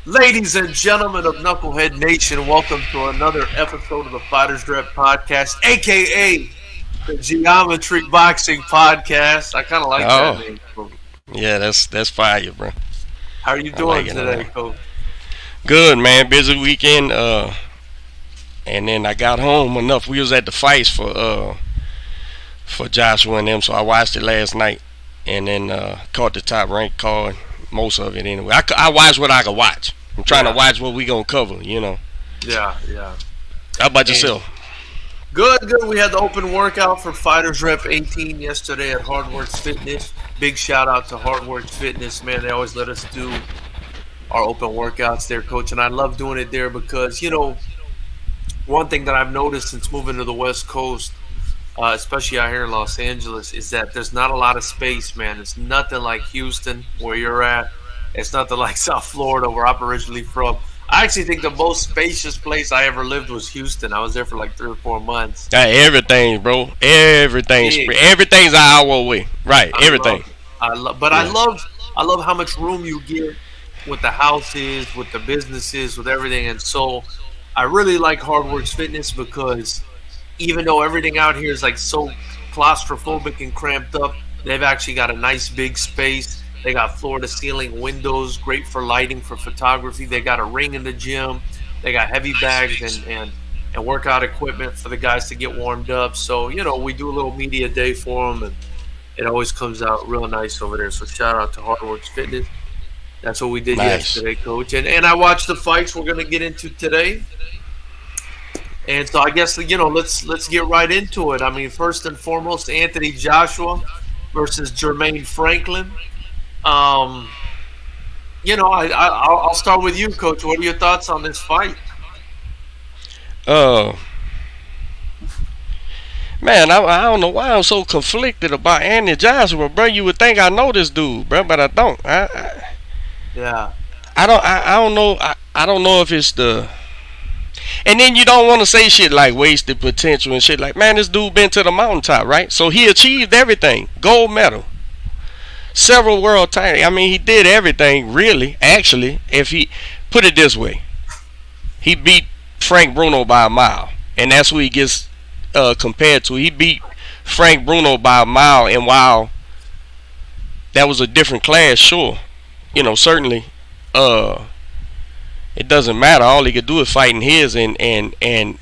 Ladies and gentlemen of Knucklehead Nation, welcome to another episode of the FightersRep podcast, aka the Geometry Boxing Podcast. I kind of like that Oh, name. yeah, that's fire, bro. How are you I doing like it a today, lot. Coach? Good, man. Busy weekend. And then I got home enough. We was at the fights for Joshua and them, so I watched it last night, and then caught the top ranked card, most of it anyway. I watched what I could watch. I'm trying to Yeah, watch what we gonna cover. yeah. How about And yourself? good. We had the open workout for FightersRep 18 yesterday at Hardworks Fitness. Big shout out to Hardworks Fitness, man. They always let us do our open workouts there, Coach, and I love doing it there because one thing that I've noticed since moving to the West Coast, especially out here in Los Angeles, is that there's not a lot of space, man. It's nothing like Houston, where you're at. It's nothing like South Florida, where I'm originally from. I actually think the most spacious place I ever lived was Houston. I was there for like 3 or 4 months. Everything, bro. Big. Everything's an hour away. Right. I Everything. love it. But Yeah. I love how much room you get with the houses, with the businesses, with everything. And so I really like Hardworks Fitness because even though everything out here is like so claustrophobic and cramped up, they've actually got a nice big space. They got floor to ceiling windows, great for lighting, for photography. They got a ring in the gym. They got heavy bags and workout equipment for the guys to get warmed up. So, we do a little media day for them, and it always comes out real nice over there. So shout out to Hardworks Fitness. That's what we did Nice. yesterday, Coach. And I watched the fights we're going to get into today. And so I guess let's get right into it. I mean, first and foremost, Anthony Joshua versus Jermaine Franklin. Um, I'll start with you, Coach. What are your thoughts on this fight? Uh, Man, I don't know why I'm so conflicted about Andy Joshua, bro. You would think I know this dude, bro, but I don't. Yeah, I don't know. I don't know if it's the. And then you don't want to say shit like wasted potential and shit like, man, this dude been to the mountaintop, right? So he achieved everything. Gold medal, several world titles. I mean, he did everything, really. Actually, if he put it this way, he beat Frank Bruno by a mile, and that's who he gets compared to. He beat Frank Bruno by a mile, and while that was a different class, sure, certainly, uh, it doesn't matter. All he could do is fight in his, and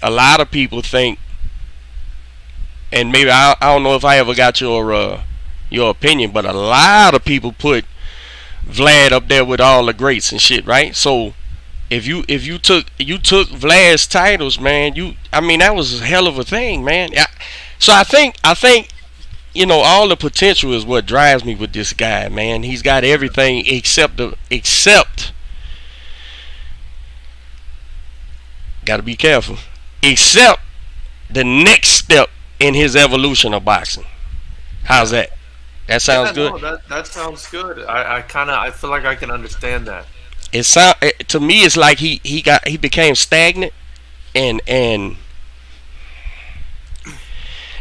a lot of people think, and maybe I don't know if I ever got your opinion, but a lot of people put Vlad up there with all the greats and shit, right? So if you took Vlad's titles, man, I mean that was a hell of a thing, man. So I think all the potential is what drives me with this guy, man. He's got everything except got to be careful, except the next step in his evolution of boxing. How's yeah, that? That yeah. sounds good. No, that sounds good. I feel like I can understand that. To me it's like he became stagnant, and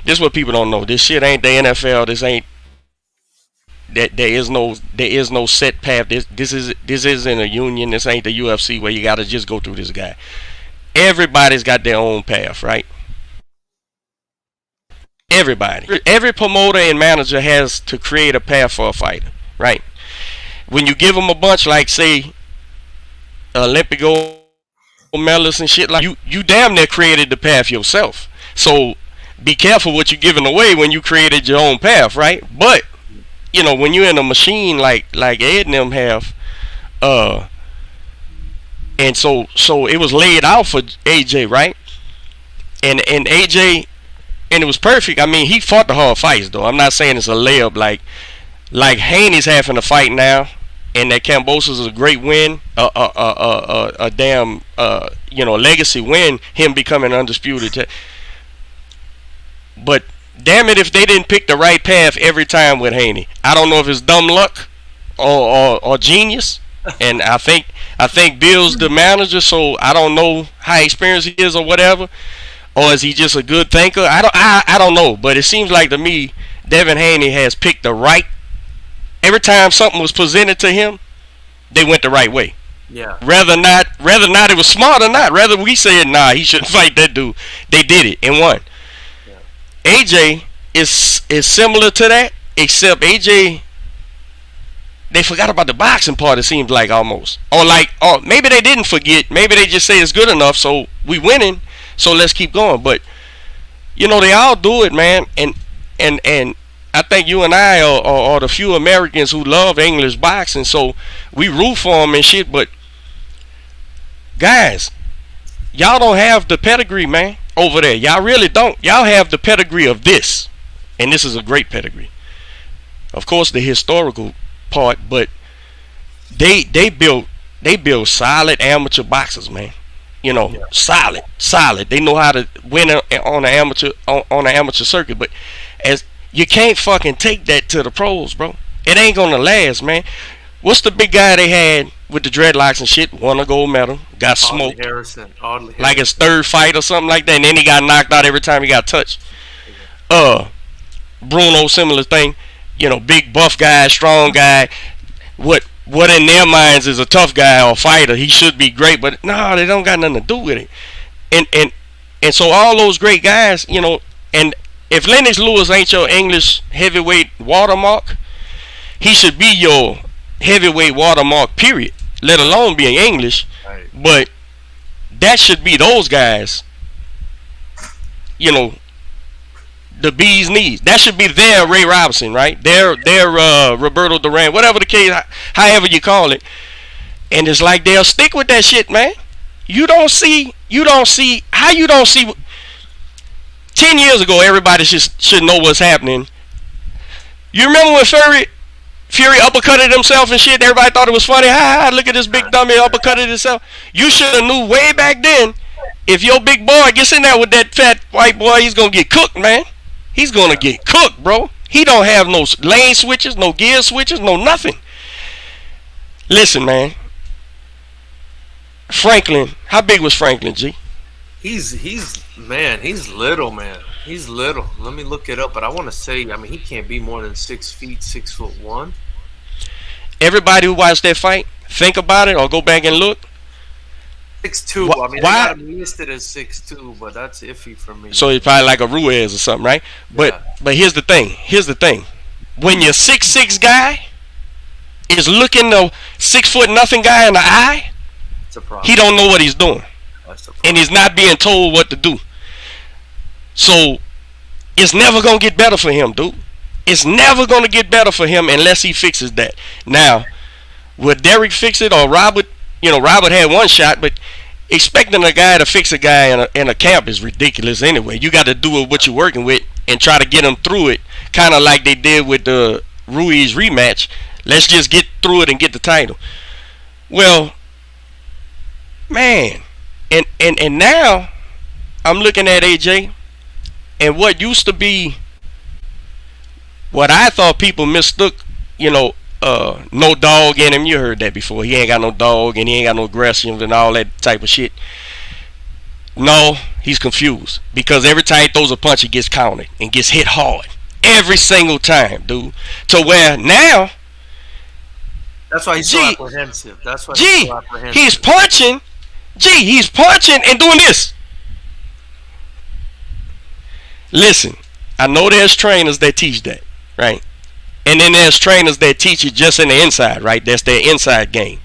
this is what people don't know. This shit ain't the NFL. This ain't that there is no set path. This isn't a union. This ain't the UFC where you gotta just go through this guy. Everybody's got their own path, right? Every promoter and manager has to create a path for a fighter, right? When you give them a bunch, like say Olympic gold medalists and shit, like you damn near created the path yourself. So be careful what you're giving away when you created your own path, right? But when you're in a machine like Ed and them have, uh, and so it was laid out for AJ, right? And AJ, and it was perfect. I mean, he fought the hard fights though. I'm not saying it's a layup like Haney's having a fight now, and that Cambosos is a great win, a damn legacy win, him becoming undisputed. But damn it, if they didn't pick the right path every time with Haney, I don't know if it's dumb luck or genius. And I think Bill's the manager, so I don't know how experienced he is or whatever, or is he just a good thinker? I don't know, but it seems like to me Devin Haney has picked the right. Every time something was presented to him, they went the right way. Yeah. Rather not it was smart or not. Rather we said nah, he shouldn't fight that dude. They did it and won. Yeah. AJ is similar to that, except AJ, they forgot about the boxing part. It seems like almost, or maybe they didn't forget. Maybe they just say it's good enough, so we winning. So let's keep going. But they all do it, man. And I think you and I are the few Americans who love English boxing, so we root for them and shit. But guys, y'all don't have the pedigree, man, over there. Y'all really don't. Y'all have the pedigree of this, and this is a great pedigree. Of course, the historical part, but they build solid amateur boxers, man. Solid. They know how to win on the amateur circuit, but as you can't fucking take that to the pros, bro. It ain't gonna last, man. What's the big guy they had with the dreadlocks and shit? Won a gold medal, got smoked. Audley like his third fight or something like that, and then he got knocked out every time he got touched. Bruno, similar thing. Big buff guy, strong guy. What in their minds is a tough guy or fighter? He should be great, but no, they don't got nothing to do with it. And so all those great guys, and if Lennox Lewis ain't your English heavyweight watermark, he should be your heavyweight watermark, period. Let alone being English. Right. But that should be those guys. The bee's knees. That should be their Ray Robinson, right? Their Roberto Duran, whatever the case, however you call it. And it's like they'll stick with that shit, man. You don't see. 10 years ago, everybody should know what's happening. You remember when Fury uppercutted himself and shit? Everybody thought it was funny. Ha, look at this big dummy uppercutted himself. You should have knew way back then, if your big boy gets in there with that fat white boy, he's going to get cooked, man. He's going to get cooked, bro. He don't have no lane switches, no gear switches, no nothing. Listen, man. Franklin, how big was Franklin, G? He's little, man. He's little. Let me look it up, but I want to say, he can't be more than 6 feet, 6'1". Everybody who watched that fight, think about it or go back and look. 6'2". They got him listed as 6'2", but that's iffy for me. So he's probably like a Ruiz or something, right? But here's the thing. When your 6'6" guy is looking the 6 foot nothing guy in the eye, it's a problem. He don't know what he's doing. And he's not being told what to do. So it's never gonna get better for him, dude. It's never gonna get better for him unless he fixes that. Now, would Derek fix it or Robert? Robert had one shot, but expecting a guy to fix a guy in a camp is ridiculous anyway. You got to do what you're working with and try to get him through it, kind of like they did with the Ruiz rematch. Let's just get through it and get the title. Well, man, and now I'm looking at AJ, and what used to be what I thought people mistook, no dog in him. You heard that before. He ain't got no dog and he ain't got no aggression and all that type of shit. No, he's confused because every time he throws a punch, he gets counted and gets hit hard every single time, dude. To where now, that's why he's so apprehensive. He's punching. He's punching and doing this. Listen, I know there's trainers that teach that, right? And then there's trainers that teach it just in the inside, right? That's their inside game.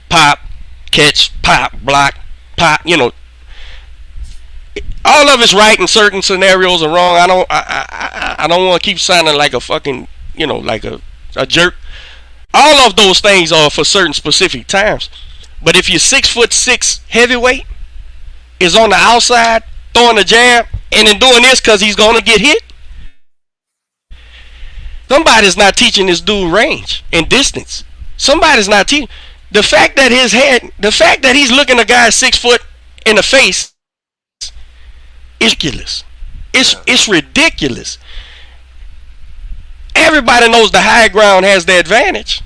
Pop, catch, pop, block, pop. All of it's right in certain scenarios or wrong. I don't want to keep sounding like a fucking, like a jerk. All of those things are for certain specific times. But if your 6'6" heavyweight is on the outside throwing a jab and then doing this because he's gonna get hit, somebody's not teaching this dude range and distance. Somebody's not teaching. The fact that he's looking a guy 6 foot in the face is ridiculous. It's ridiculous. Everybody knows the high ground has the advantage.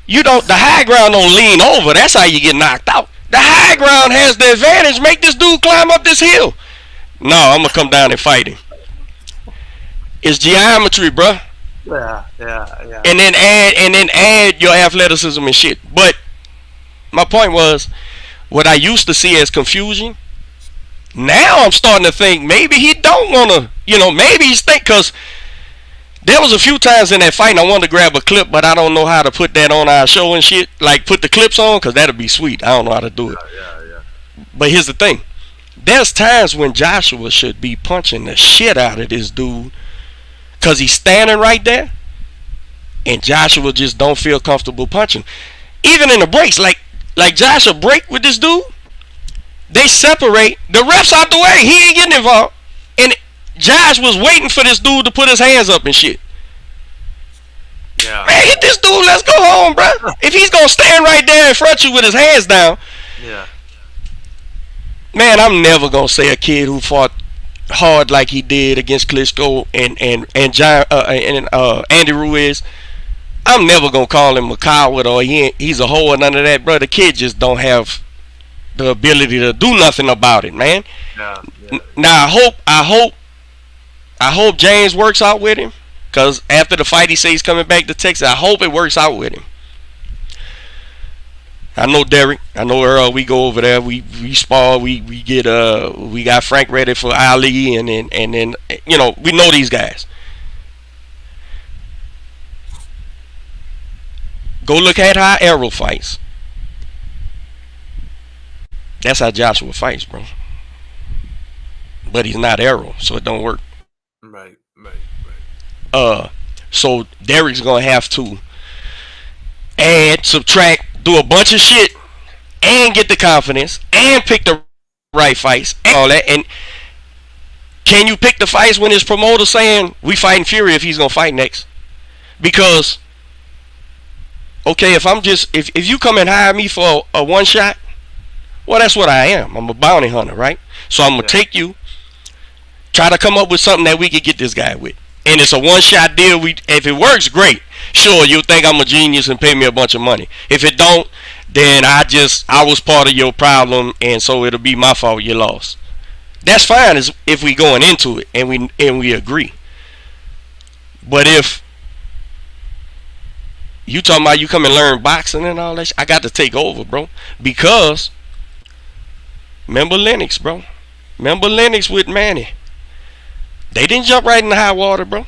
The high ground don't lean over. That's how you get knocked out. The high ground has the advantage. Make this dude climb up this hill. No, I'm gonna come down and fight him. It's geometry, bruh. Yeah. And then add your athleticism and shit. But my point was what I used to see as confusion. Now I'm starting to think maybe he don't want to, maybe he's think because there was a few times in that fight I wanted to grab a clip, but I don't know how to put that on our show and shit. Like put the clips on because that'll be sweet. I don't know how to do it. Yeah. But here's the thing. There's times when Joshua should be punching the shit out of this dude because he's standing right there and Joshua just don't feel comfortable punching. Even in the breaks, like Joshua break with this dude, they separate. The ref's out the way. He ain't getting involved. And Josh was waiting for this dude to put his hands up and shit. Yeah. Man, hit this dude. Let's go home, bro. If he's going to stand right there in front of you with his hands down. Yeah. Man, I'm never going to say a kid who fought hard like he did against Klitschko and Andy Ruiz. I'm never going to call him a coward or he's a hoe or none of that, bro. The kid just don't have the ability to do nothing about it, man. Yeah. Now I hope James works out with him, cause after the fight he says he's coming back to Texas. I hope it works out with him. I know Derek, I know Earl. We go over there. We spar. We got Frank ready for Ali, and then we know these guys. Go look at how Errol fights. That's how Joshua fights, bro. But he's not Errol, so it don't work. Right. So Derek's gonna have to add, subtract, do a bunch of shit, and get the confidence, and pick the right fights, and all that. And can you pick the fights when his promoter saying we fighting Fury if he's gonna fight next? Because okay, if you come and hire me for a one shot, well, that's what I am. I'm a bounty hunter, right? So I'm gonna take you, try to come up with something that we could get this guy with, and it's a one-shot deal. If it works, great. Sure, you'll think I'm a genius and pay me a bunch of money. If it don't, then I was part of your problem, and so it'll be my fault you lost. That's fine if we going into it and we agree. But if you talking about you come and learn boxing and all that shit, I got to take over, bro, because remember Lennox, bro. Remember Lennox with Manny. They didn't jump right in the high water, bro.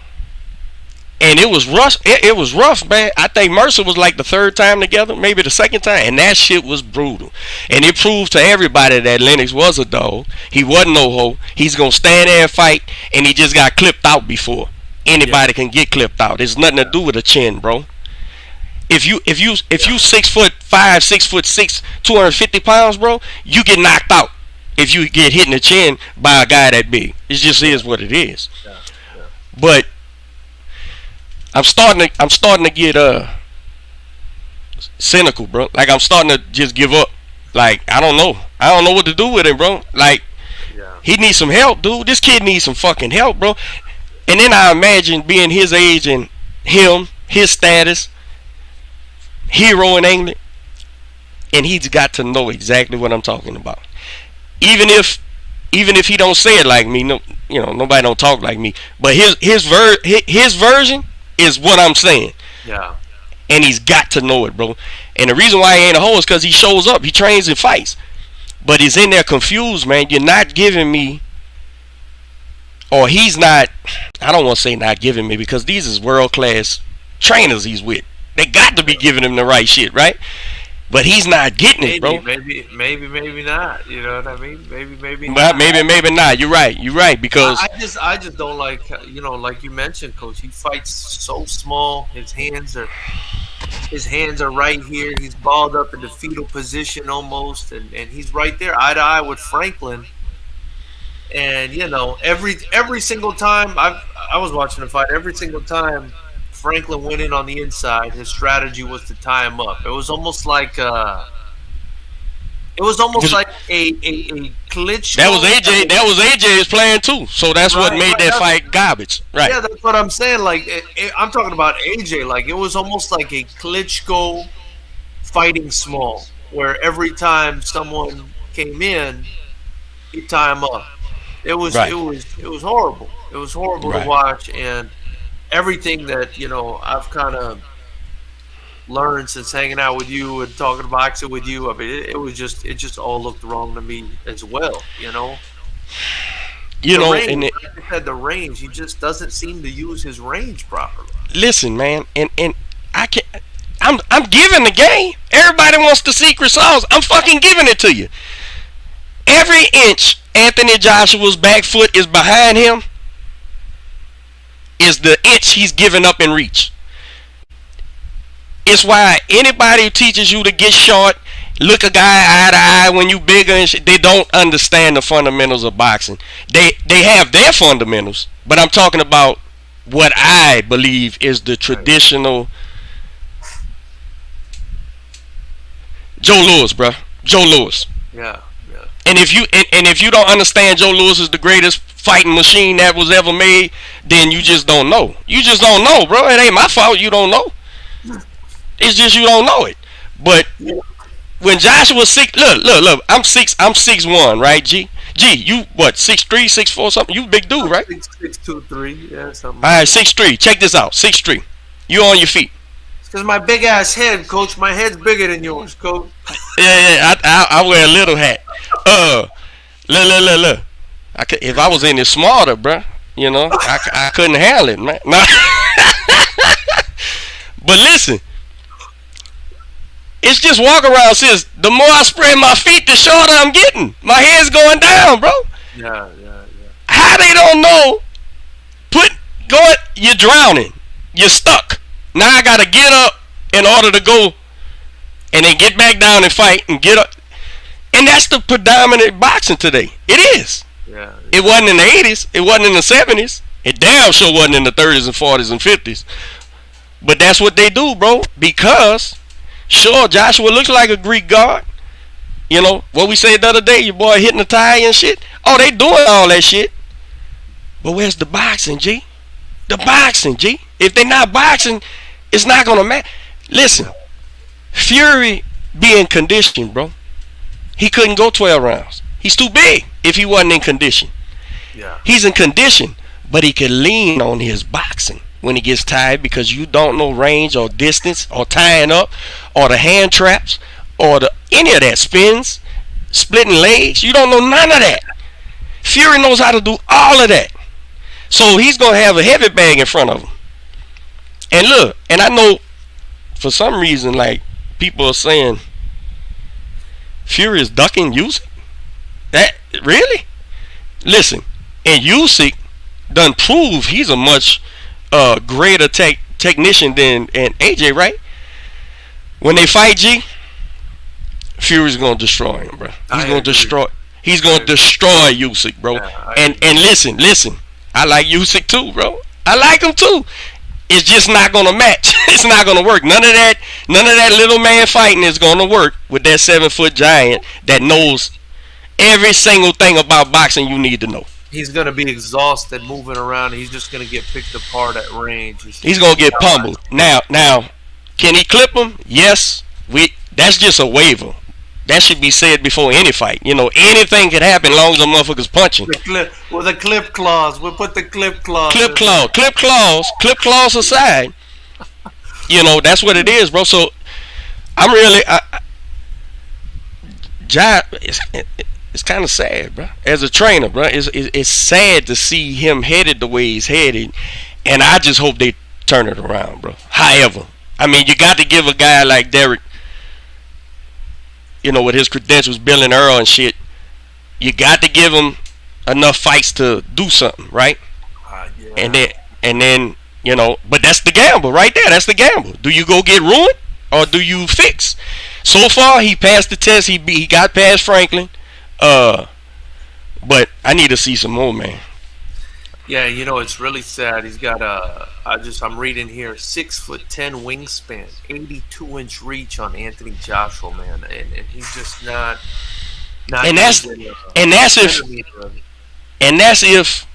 And it was rough. It was rough, man. I think Mercer was like the third time together, maybe the second time, and that shit was brutal. And it proved to everybody that Lennox was a dog. He wasn't no hoe. He's gonna stand there and fight, and he just got clipped out before anybody can get clipped out. It's nothing to do with a chin, bro. If you 6'5", 6'6", 250 pounds, bro, you get knocked out if you get hit in the chin by a guy that big. It just is what it is. Yeah. But I'm starting to get cynical, bro. Like I'm starting to just give up. Like I don't know what to do with him, bro. Like he needs some help, dude. This kid needs some fucking help, bro. And then I imagine being his age and his status, hero in England, and he's got to know exactly what I'm talking about. Even if he don't say it like me, nobody don't talk like me. But his version is what I'm saying. Yeah. And he's got to know it, bro. And the reason why he ain't a hoe is because he shows up, he trains and fights, but he's in there confused, man. You're not giving me, or he's not. I don't want to say not giving me because these is world class trainers he's with. They got to be giving him the right shit, right? But he's not getting it, bro. Maybe not. You know what I mean? Maybe not. Maybe not. You're right. Because I just don't like, like you mentioned, Coach. He fights so small. His hands are right here. He's balled up in the fetal position almost, and he's right there, eye to eye with Franklin. And every single time I was watching the fight, every single time Franklin went in on the inside, his strategy was to tie him up. It was almost like a Klitschko. That was AJ's plan too. So that's what made that fight garbage. Right. Yeah, that's what I'm saying. Like I'm talking about AJ. Like it was almost like a Klitschko fighting small, where every time someone came in, he'd tie him up. It was horrible. It was horrible to watch, and everything that I've kind of learned since hanging out with you and talking boxing with you. I mean, it just all looked wrong to me as well. You know, You the know, range, and like I said, the range. He just doesn't seem to use his range properly. listen, man, and I can. I'm giving the game. Everybody wants the secret sauce. I'm fucking giving it to you. Every inch Anthony Joshua's back foot is behind him is the inch he's giving up in reach. It's why anybody who teaches you to get short, look a guy eye to eye when you bigger and shit, they don't understand the fundamentals of boxing. They have their fundamentals, but I'm talking about what I believe is the traditional Joe Louis, bro. Joe Louis. Yeah, yeah. And if you don't understand Joe Louis is the greatest fighting machine that was ever made, then you just don't know. You just don't know, bro. It ain't my fault you don't know. It's just you don't know it. But when Joshua look, I'm 6'1", right, G? G, you what, 6'3", 6'4", something? You big dude, right? 6'2", 6'3", yeah, something. All right, 6'3". Check this out, 6'3". You on your feet. It's because my big ass head, coach. My head's bigger than yours, coach. Yeah. I wear a little hat. Look. If I was any smarter, bro, you know, I couldn't handle it, man. No. But listen, it's just walk around. Says the more I spread my feet, the shorter I'm getting. My head's going down, bro. Yeah. How they don't know? You're drowning. You're stuck. Now I gotta get up in order to go, and then get back down and fight and get up. And that's the predominant boxing today. It is. Yeah. It wasn't in the 80s. It wasn't in the 70s. It damn sure wasn't in the 30s and 40s and 50s. But that's what they do, bro. Because, sure, Joshua looks like a Greek god. You know, what we said the other day, your boy hitting the tie and shit. Oh, they doing all that shit. But where's the boxing, G? The boxing, G. If they not boxing, it's not going to matter. Listen, Fury being conditioned, bro. He couldn't go 12 rounds. He's too big if he wasn't in condition. Yeah. He's in condition, but he can lean on his boxing when he gets tired because you don't know range or distance or tying up or the hand traps or any of that spins, splitting legs. You don't know none of that. Fury knows how to do all of that. So he's going to have a heavy bag in front of him. And look, and I know for some reason, like, people are saying Fury is ducking Usyk. That really? Listen, and Usyk done prove he's a much greater technician than AJ, right? When they fight, G, Fury's gonna destroy him, bro. He's gonna destroy Usyk, bro. Yeah, and listen, I like Usyk too, bro. I like him too. It's just not gonna match. It's not gonna work. None of that little man fighting is gonna work with that 7-foot giant that knows every single thing about boxing you need to know. He's gonna be exhausted moving around. He's just gonna get picked apart at range. He's gonna get pummeled. Now, can he clip him? Yes. That's just a waiver. That should be said before any fight. You know, anything can happen as long as the motherfucker's punching. With a clip clause. We'll put the clip clause. Clip clause aside. You know, that's what it is, bro. So I'm really, it's kind of sad, bro. As a trainer, bro, it's sad to see him headed the way he's headed, and I just hope they turn it around, bro. However, I mean, you got to give a guy like Derek, you know, with his credentials, Bill and Earl and shit, you got to give him enough fights to do something, right? Yeah. And then, you know, but that's the gamble right there. That's the gamble. Do you go get ruined or do you fix? So far, he passed the test. He got past Franklin. But I need to see some more, man. Yeah, you know, it's really sad. He's got I'm reading here, 6'10" wingspan, 82-inch reach on Anthony Joshua, man, and he's just not. And that's if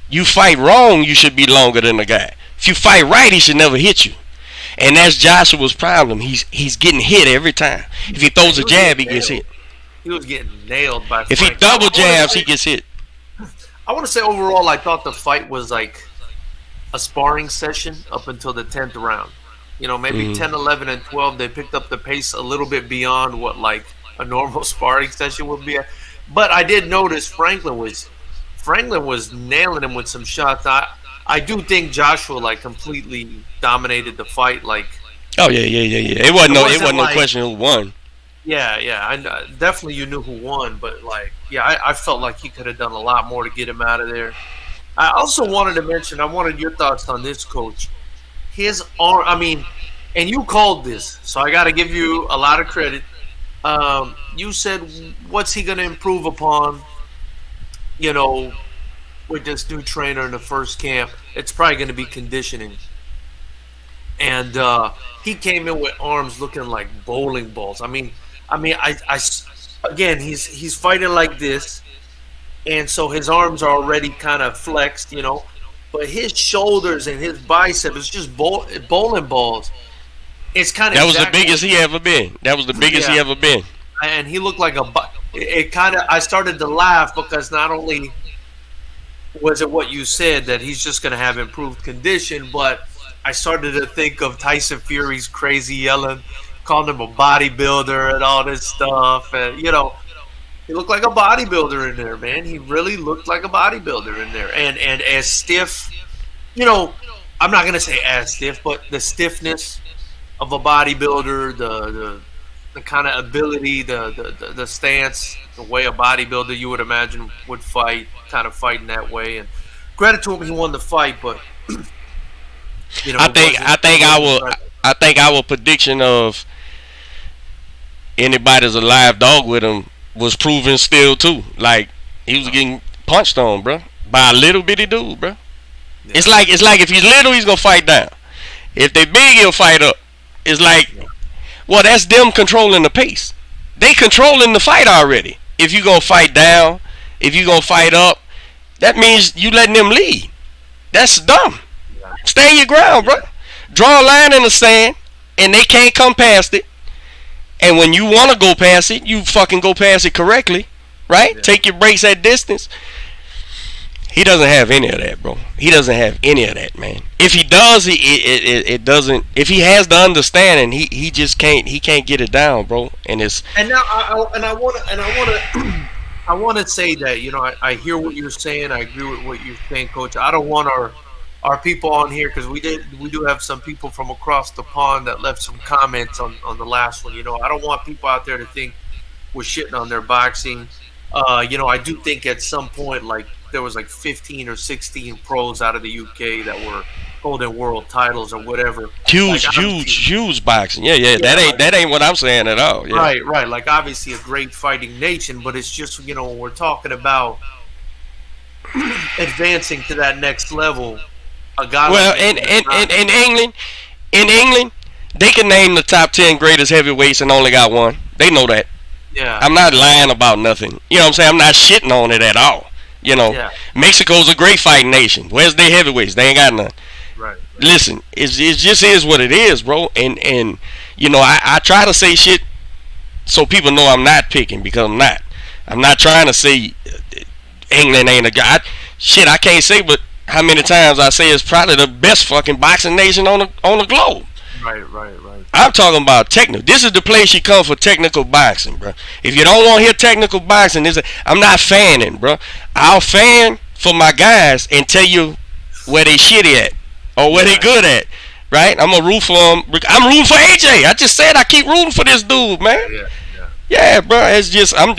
you fight wrong, you should be longer than the guy. If you fight right, he should never hit you. And that's Joshua's problem. He's getting hit every time. If he throws a jab, he gets hit. He was getting nailed by. If he double jabs, he gets hit. I want to say overall, I thought the fight was like a sparring session up until the 10th round. Maybe Mm. 10, 11, and 12. They picked up the pace a little bit beyond what like a normal sparring session would be. But I did notice Franklin was nailing him with some shots. I do think Joshua like completely dominated the fight. Like Oh yeah, yeah, yeah, yeah. it It wasn't wasn't no like question who won. yeah. Definitely you knew who won, but like yeah, I felt like he could have done a lot more to get him out of there. I also wanted to mention. I wanted your thoughts on this, Coach. His arm. I mean, and you called this, so I got to give you a lot of credit. You said, what's he going to improve upon? You know, with this new trainer in the first camp, it's probably going to be conditioning. And he came in with arms looking like bowling balls. Again, he's fighting like this, and so his arms are already kind of flexed, but his shoulders and his bicep is just bowling balls. It's kind of That was the exactly biggest he ever been. That was the biggest he yeah, ever been. and he looked like it kind of. I started to laugh because not only was it what you said that he's just going to have improved condition, but I started to think of Tyson Fury's crazy yelling, calling him a bodybuilder and all this stuff, and he looked like a bodybuilder in there, man. He really looked like a bodybuilder in there, and as stiff, you know. I'm not gonna say as stiff, but the stiffness of a bodybuilder, the kind of ability, the stance, the way a bodybuilder you would imagine would fight, kind of fighting that way. And credit to him, he won the fight, but I it think wasn't I it think wasn't impressive. I think our prediction of anybody's a live dog with him was proven still too. Like he was getting punched on, bro, by a little bitty dude, bro. Yeah, It's like if he's little, he's gonna fight down. If they big, he'll fight up. It's like, yeah, well, that's them controlling the pace. They controlling the fight already. If you gonna fight down, if you gonna fight up, that means you letting them lead. That's dumb. yeah, Stand your ground, bro. yeah, Draw a line in the sand, and they can't come past it. And when you want to go past it, you fucking go past it correctly, right? yeah. Take your breaks at distance. He doesn't have any of that, bro. He doesn't have any of that, man. If he does, it doesn't. If he has the understanding, he just can't. He can't get it down, bro. And it's And now, I want to say that I hear what you're saying. I agree with what you're saying, Coach. I don't want our people on here because we do have some people from across the pond that left some comments on the last one. I don't want people out there to think we're shitting on their boxing. I do think at some point like there was like 15 or 16 pros out of the UK that were holding world titles or whatever. Like huge, huge, obviously, huge boxing. Yeah, yeah. yeah, like That ain't what I'm saying at all. Yeah. right. Like obviously a great fighting nation, but it's just when we're talking about advancing to that next level, a guy like Well, him is not. in England, they can name the top 10 greatest heavyweights and only got one. They know that. Yeah, I'm not lying about nothing. You know what I'm saying? I'm not shitting on it at all. You know, yeah, Mexico's a great fighting nation. Where's their heavyweights? They ain't got none. right. Listen, it just is what it is, bro. And I try to say shit so people know I'm not picking because I'm not. I'm not trying to say England ain't a guy. Shit, I can't say, but how many times I say it's probably the best fucking boxing nation on the globe. Right. I'm talking about technical. This is the place you come for technical boxing, bro. If you don't want to hear technical boxing, I'm not fanning, bro. I'll fan for my guys and tell you where they shitty at or where they Yeah, good at, right? I'm gonna root for them. I'm rooting for AJ. I just said I keep rooting for this dude, man. yeah. Yeah, bro. It's just I'm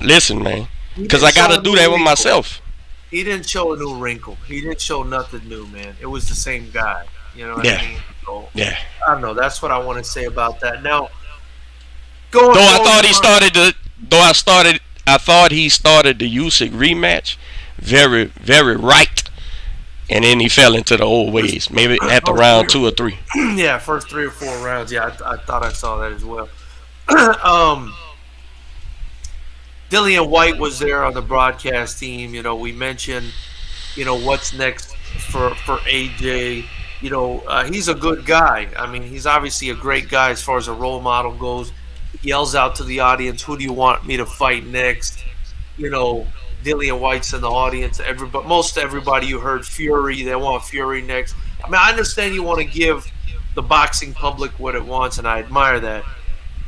listen, man, He because didn't I show gotta a do new that with wrinkle. myself. He didn't show a new wrinkle. He didn't show nothing new, man. It was the same guy. You know what I Yeah, mean? So yeah. I don't know. That's what I want to say about that. Now, going Though I forward, thought he started the, though I thought he started the Usyk rematch very, very right, and then he fell into the old ways. Maybe at the first round three, 2 or 3. yeah, first 3 or 4 rounds. Yeah, I thought I saw that as well. um, Dillian White was there on the broadcast team. We mentioned, what's next for AJ. He's a good guy. I mean, he's obviously a great guy as far as a role model goes. He yells out to the audience, "Who do you want me to fight next?" Dillian White's in the audience. Most everybody you heard Fury, they want Fury next. I mean, I understand you want to give the boxing public what it wants, and I admire that.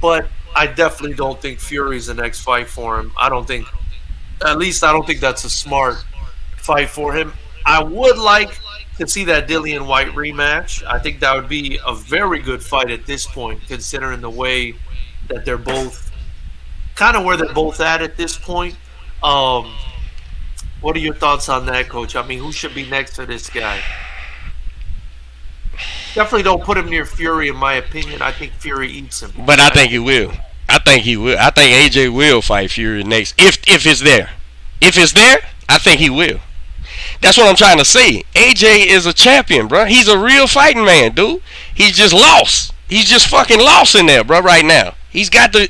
But I definitely don't think Fury's the next fight for him. I don't think, at least I don't think that's a smart fight for him. I would like to see that Dillian White rematch. I think that would be a very good fight at this point, considering the way that they're both kind of where they're both at this point. What are your thoughts on that, Coach? I mean, who should be next to this guy? Definitely don't put him near Fury, in my opinion. I think Fury eats him. But I think he will. I think he will. I think AJ will fight Fury next. If it's there. If it's there, I think he will. That's what I'm trying to say. AJ is a champion, bro. He's a real fighting man, dude. He's just lost. He's just fucking lost in there, bro, right now. He's got to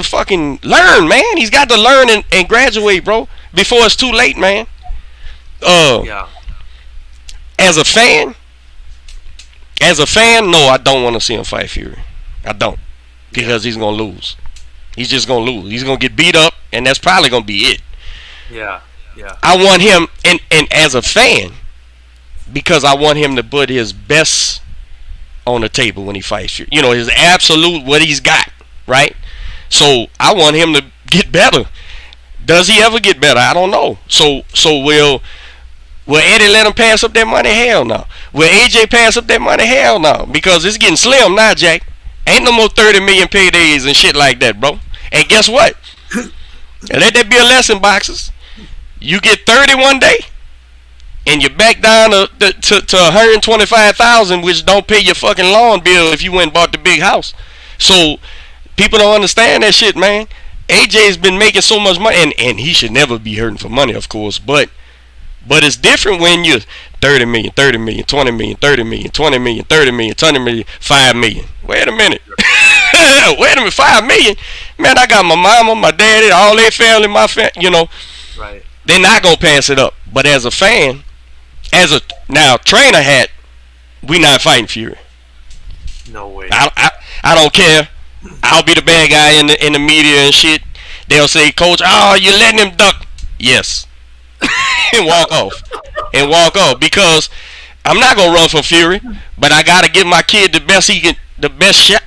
fucking learn, man. He's got to learn and graduate, bro, before it's too late, man. Yeah. As a fan, no, I don't want to see him fight Fury. I don't. Because he's going to lose. He's just going to lose. He's going to get beat up, and that's probably going to be it. Yeah. Yeah. I want him, and as a fan, because I want him to put his best on the table when he fights Fury. You know, his absolute, what he's got, right? So I want him to get better. Does he ever get better? I don't know. So will Eddie let him pass up that money? Hell no. Will AJ pass up that money? Hell no. Because it's getting slim now, Jack. Ain't no more 30 million paydays and shit like that, bro. And guess what? And let that be a lesson, boxers. You get 30 one day, and you're back down to 125,000, which don't pay your fucking lawn bill if you went and bought the big house. So people don't understand that shit, man. AJ's been making so much money, and he should never be hurting for money, of course. But it's different when you're 30 million, 30 million, 20 million, 30 million, 20 million, 30 million, 20 million, 5 million. Wait a minute. Wait a minute, 5 million? Man, I got my mama, my daddy, all their family, you know. Right. They're not going to pass it up. But as a fan, now trainer hat, we not fighting Fury. No way. I don't care. I'll be the bad guy in the media and shit. They'll say, Coach, you're letting him duck. Yes. And walk off. Because I'm not going to run for Fury, but I got to give my kid the best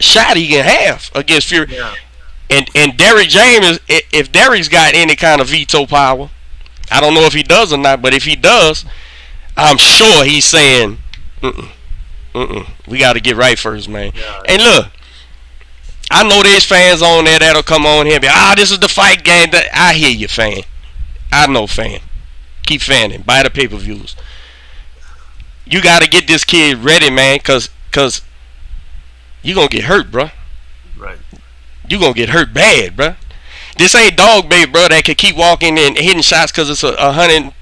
shot he can have against Fury. Yeah. And Derrick James, if Derrick's got any kind of veto power, I don't know if he does or not, but if he does, I'm sure he's saying, we got to get right first, man. Yeah. And look, I know there's fans on there that'll come on here and be, this is the fight game. I hear you, fan. I know, fan. Keep fanning. Buy the pay-per-views. You got to get this kid ready, man, because you're going to get hurt, bro. Right. You're going to get hurt bad, bro. This ain't Dogboe, bro, that can keep walking and hitting shots because it's a 100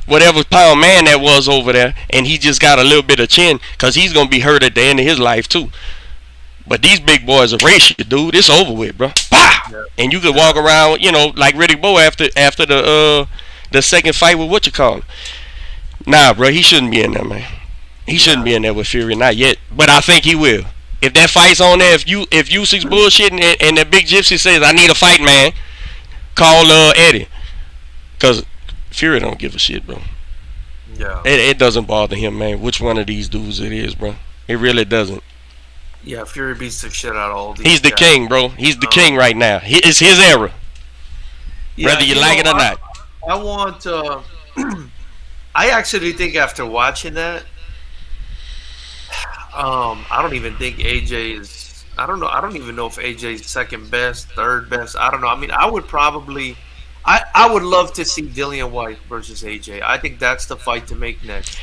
whatever pound man that was over there, and he just got a little bit of chin because he's going to be hurt at the end of his life, too. But these big boys are racial, dude. It's over with, bro. Pow! Yeah. And you could walk around, you know, like Riddick Bowe after the second fight with what you call him. Nah, bro, he shouldn't be in there, man. He shouldn't be in there with Fury, not yet. But I think he will. If that fight's on there, if Usyk's bullshitting and that big gypsy says, I need a fight, man, call Eddie. Because Fury don't give a shit, bro. Yeah. It doesn't bother him, man, which one of these dudes it is, bro. It really doesn't. Yeah, Fury beats the shit out of all these He's the guys. king, bro. He's the king right now. It's his era. Yeah, whether you like it or not. I want I actually think after watching that, I don't even think AJ is. I don't know. I don't even know if AJ's second best, third best. I don't know. I mean, I would probably. I would love to see Dillian White versus AJ. I think that's the fight to make next.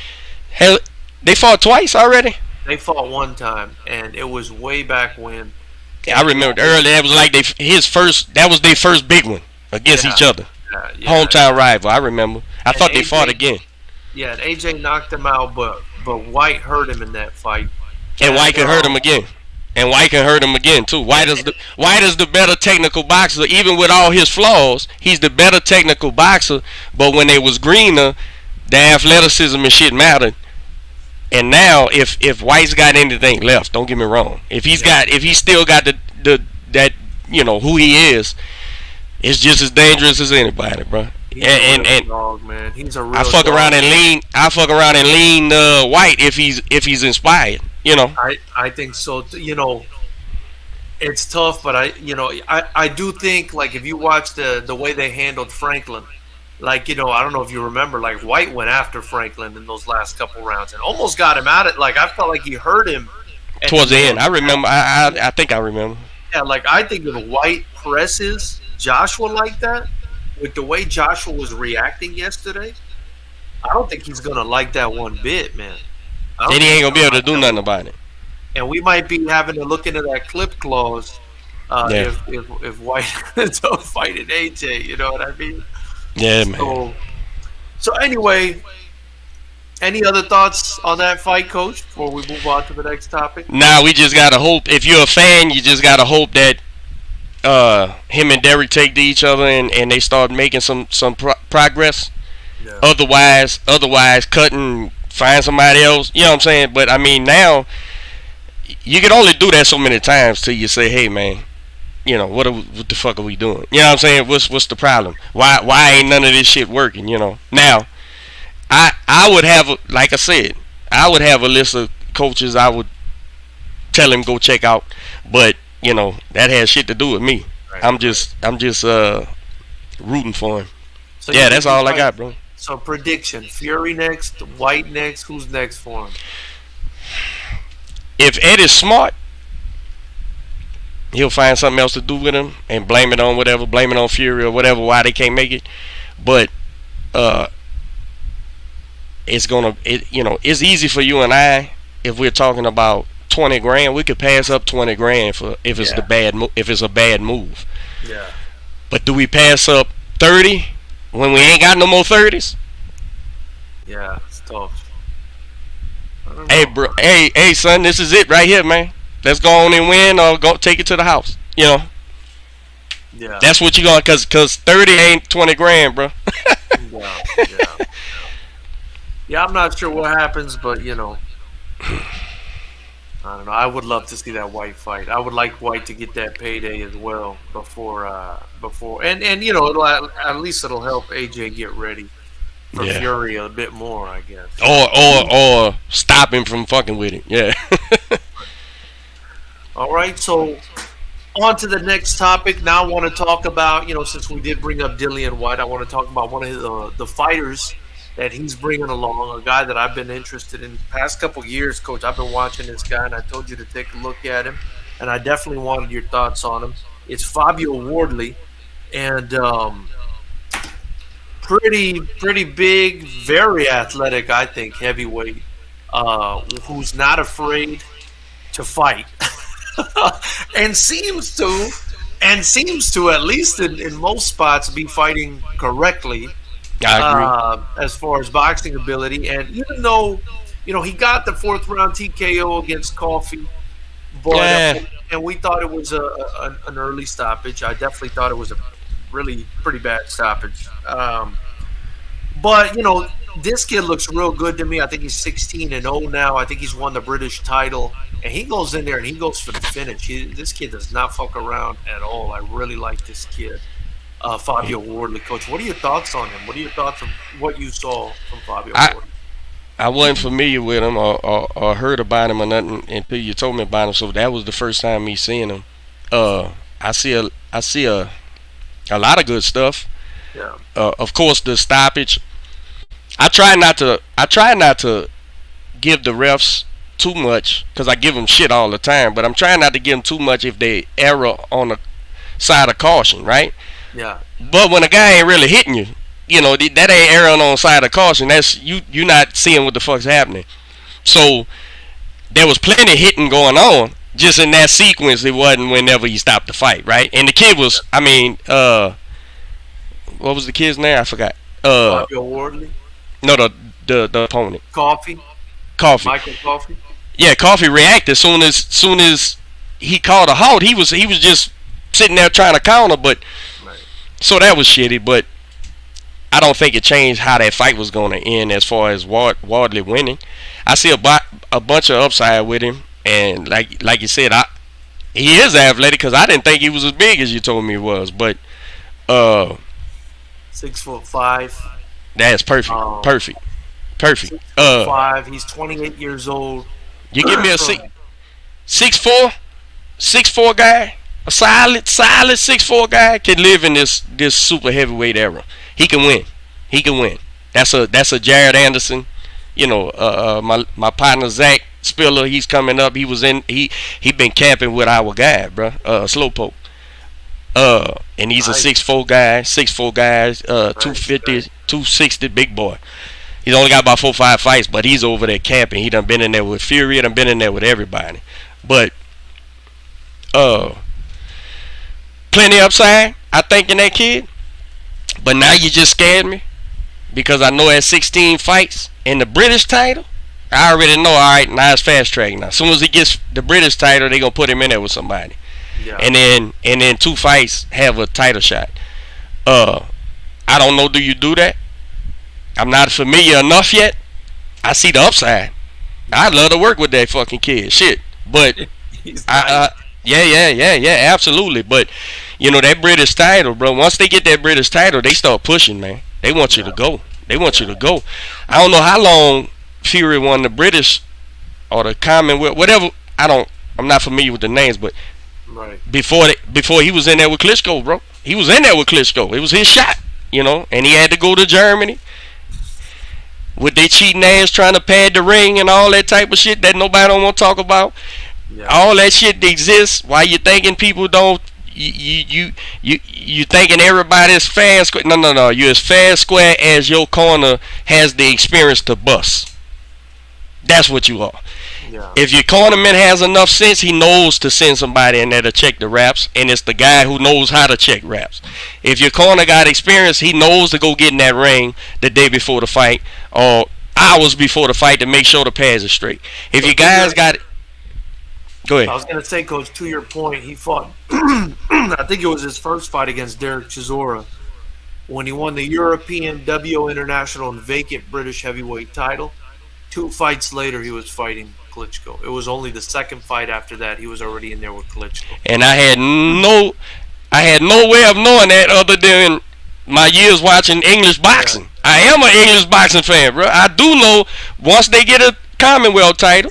Hell, they fought twice already. They fought one time, and it was way back when. Yeah, I remember early. That was like that was their first big one against each other. Yeah. Hometown rival. I remember. I thought AJ, they fought again. Yeah, and AJ knocked him out, but White hurt him in that fight. And White can hurt him again. And White can hurt him again too. White is the better technical boxer, even with all his flaws. He's the better technical boxer. But when it was greener, the athleticism and shit mattered. And now, if White's got anything left, don't get me wrong. If he's still got that, you know, who he is, it's just as dangerous as anybody, bro. He's a and real and dog, man. He's a I real fuck dog. around and lean. I fuck around and lean White if he's inspired. You know. I think so. You know, it's tough, but I do think like if you watch the way they handled Franklin, like I don't know if you remember, like White went after Franklin in those last couple rounds and almost got him out. Like I felt like he hurt him at Towards the the end, end. I remember. I think I remember. Yeah, like I think if White presses Joshua like that, with the way Joshua was reacting yesterday, I don't think he's gonna like that one bit, man. I don't Then he think ain't he's gonna be gonna able to like do that nothing one. about it. And we might be having to look into that clip clause Yeah. if White don't fight at AJ. You know what I mean? Yeah, man. So anyway, any other thoughts on that fight, Coach? Before we move on to the next topic. Now we just gotta hope. If you're a fan, you just gotta hope that him and Derek take to each other and they start making some progress. Yeah. Otherwise, cutting, find somebody else. You know what I'm saying? But I mean, now you can only do that so many times till you say, "Hey, man, what the fuck are we doing?" You know what I'm saying? What's the problem? Why ain't none of this shit working? Now I would have, like I said, I would have a list of coaches I would tell him go check out, but that has shit to do with me. Right. I'm just rooting for him. So Yeah, that's all I got, bro. So prediction: Fury next, White next. Who's next for him? If Ed is smart, he'll find something else to do with him and blame it on whatever, blame it on Fury or whatever, why they can't make it. But it's easy for you and I, if we're talking about 20 grand, we could pass up 20 grand for if it's if it's a bad move. Yeah. But do we pass up 30 when we ain't got no more 30s? Yeah, it's tough. I don't Hey, know. bro. Hey, son. This is it right here, man. Let's go on and win, or go take it to the house. Yeah. That's what you got, cause 30 ain't 20 grand, bro. Yeah. Yeah, I'm not sure what happens, but I don't know. I would love to see that White fight. I would like White to get that payday as well before and at least it'll help AJ get ready for Yeah. Fury a bit more, I guess. Or stop him from fucking with it. Yeah. All right, so on to the next topic. Now I want to talk about, since we did bring up Dillian White, I want to talk about one of the fighters that he's bringing along, a guy that I've been interested in the past couple years, Coach. I've been watching this guy, and I told you to take a look at him, and I definitely wanted your thoughts on him. It's Fabio Wardley, and pretty big, very athletic, I think, heavyweight, who's not afraid to fight. and seems to at least in most spots be fighting correctly I agree. as far as boxing ability. And even though he got the 4th round TKO against Coffee, but Yeah. and we thought it was an early stoppage. I definitely thought it was a really pretty bad stoppage. But this kid looks real good to me. I think he's 16-0 now. I think he's won the British title, and he goes in there and he goes for the finish. This kid does not fuck around at all. I really like this kid, Fabio Wardley. Coach, what are your thoughts on him? What are your thoughts on what you saw from Fabio Wardley? I wasn't familiar with him or heard about him or nothing until you told me about him. So that was the first time me seeing him. I see a lot of good stuff. Yeah. Of course, the stoppage. I try not to give the refs too much, because I give them shit all the time. But I'm trying not to give them too much if they error on the side of caution, right? Yeah. But when a guy ain't really hitting you, that ain't erring on the side of caution. That's you not seeing what the fuck's happening. So there was plenty of hitting going on. Just in that sequence, it wasn't whenever he stopped the fight, right? And the kid was, what was the kid's name? I forgot. Fabio Wardley. No, the opponent. Coffee. Coffee. Michael Coffee. Yeah, Coffee reacted soon as he called a halt. He was just sitting there trying to counter, but Right. so that was shitty. But I don't think it changed how that fight was going to end as far as Wardley winning. I see a bunch of upside with him, and like you said, he is athletic, because I didn't think he was as big as you told me he was. But 6'5". That's perfect. Um, Perfect. 6'5". He's 28 years old. You give me a 6'4", 6'4" guy, a solid 6'4" guy can live in this super heavyweight era. He can win. That's a Jared Anderson. You know, my partner Zach Spiller. He's coming up. He been camping with our guy, bro. Slowpoke. And he's a 6'4" guy. 6'4" guy. 250, 260, big boy. He's only got about 4-5 fights, but he's over there camping. He done been in there with Fury. Done been in there with everybody. But plenty upside, I think, in that kid. But now you just scared me because I know at 16 fights in the British title, I already know. All right, now it's fast track. Now, as soon as he gets the British title, they gonna put him in there with somebody. Yeah. And then 2 fights have a title shot. I don't know. Do you do that? I'm not familiar enough yet. I see the upside. I'd love to work with that fucking kid. Shit. But yeah, absolutely. But you know that British title, bro. Once they get that British title, they start pushing, man. They want you to go. They want you to go. I don't know how long Fury won the British or the Commonwealth, whatever. I'm not familiar with the names, but before he was in there with Klitschko, bro. He was in there with Klitschko. It was his shot, you know, and he had to go to Germany. With they cheating ass trying to pad the ring and all that type of shit that nobody don't want to talk about. Yeah. All that shit exists. Why you thinking people don't? You thinking everybody's fair square? No. You're as fair square as your corner has the experience to bust. That's what you are. Yeah. If your cornerman has enough sense, he knows to send somebody in there to check the wraps, and it's the guy who knows how to check wraps. If your corner got experience, he knows to go get in that ring the day before the fight or hours before the fight to make sure the pads are straight. If your guys got it, go ahead. I was gonna say, Coach, to your point, he fought. I think it was his first fight against Derek Chisora when he won the European WO International and vacant British heavyweight title. 2 fights later, he was fighting Klitschko. It was only the second fight after that he was already in there with Klitschko. And I had no way of knowing that other than my years watching English boxing. Yeah. I am an English boxing fan, bro. I do know once they get a Commonwealth title,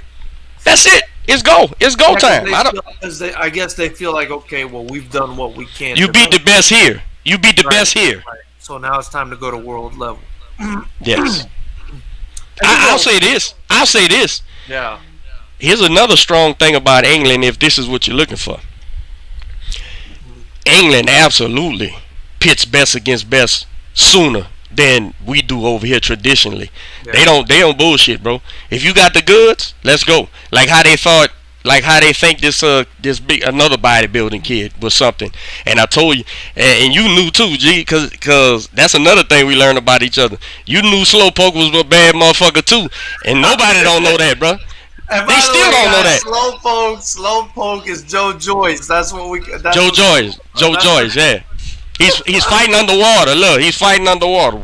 that's it. It's go time. I guess they feel like, okay, well, we've done what we can. You beat the best here. Right. So now it's time to go to world level. Yes. I'll say this. Yeah. Here's another strong thing about England if this is what you're looking for. England absolutely pits best against best sooner than we do over here traditionally. Yeah. They don't bullshit, bro. If you got the goods, let's go. Like how they think this big another bodybuilding kid was something. And I told you, and you knew too, G, cause that's another thing we learned about each other. You knew Slowpoke was a bad motherfucker too, and nobody don't know that, bro. They still don't know that. Slowpoke is Joe Joyce. That's what we. Joe Joyce, yeah. He's fighting underwater. Look, he's fighting underwater.